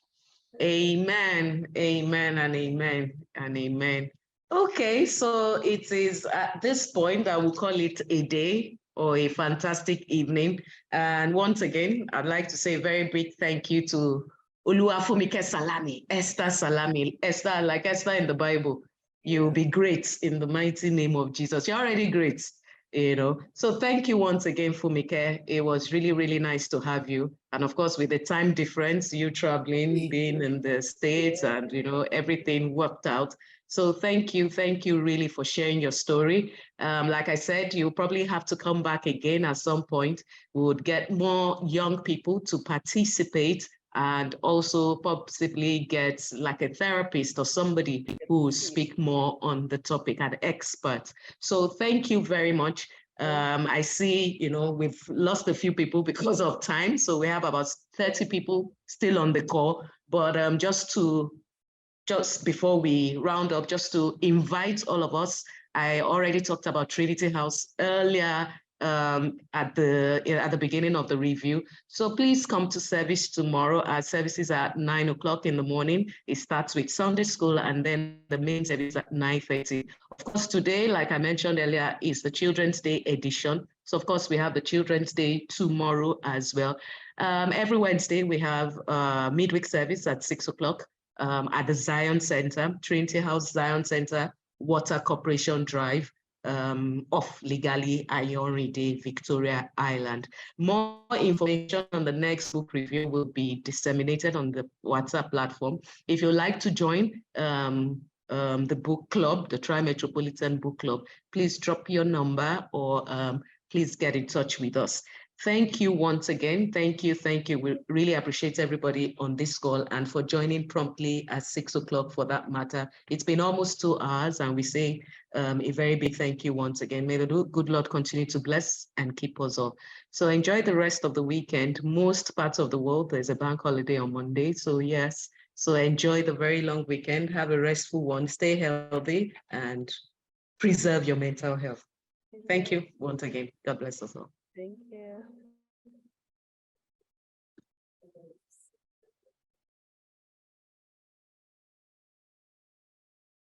Amen, amen, and amen, and amen. Okay, so it is at this point that we'll call it a day or a fantastic evening. And once again, I'd like to say a very big thank you to Oluwafumike Salami, Esther Salami. Esther, like Esther in the Bible, you'll be great in the mighty name of Jesus. You're already great. you know. So thank you once again, Fumike. It was really, really nice to have you. And of course, with the time difference, you traveling, being in the States, and, you know, everything worked out. So thank you really for sharing your story. Like I said, you'll probably have to come back again at some point. We would get more young people to participate, and also possibly get like a therapist or somebody who will speak more on the topic, an expert. So thank you very much. I see, you know, we've lost a few people because of time. So we have about 30 people still on the call, but just before we round up, just to invite all of us, I already talked about Trinity House earlier at the beginning of the review. So please come to service tomorrow. Our services are at 9 o'clock in the morning. It starts with Sunday school, and then the main service at 9:30. Of course, today, like I mentioned earlier, is the Children's Day edition. So of course, we have the Children's Day tomorrow as well. Every Wednesday, we have midweek service at 6 o'clock at the Zion Center, Trinity House Zion Center, Water Corporation Drive, off Legally Ayoride, Victoria Island. More information on the next book review will be disseminated on the WhatsApp platform. If you'd like to join the book club, the Tri-Metropolitan Book Club, please drop your number or please get in touch with us. Thank you once again. Thank you. We really appreciate everybody on this call and for joining promptly at 6 o'clock for that matter. It's been almost 2 hours, and we say a very big thank you once again. May the good Lord continue to bless and keep us all. So enjoy the rest of the weekend. Most parts of the world, there's a bank holiday on Monday. So yes, so enjoy the very long weekend. Have a restful one. Stay healthy and preserve your mental health. Thank you once again. God bless us all. Thank you.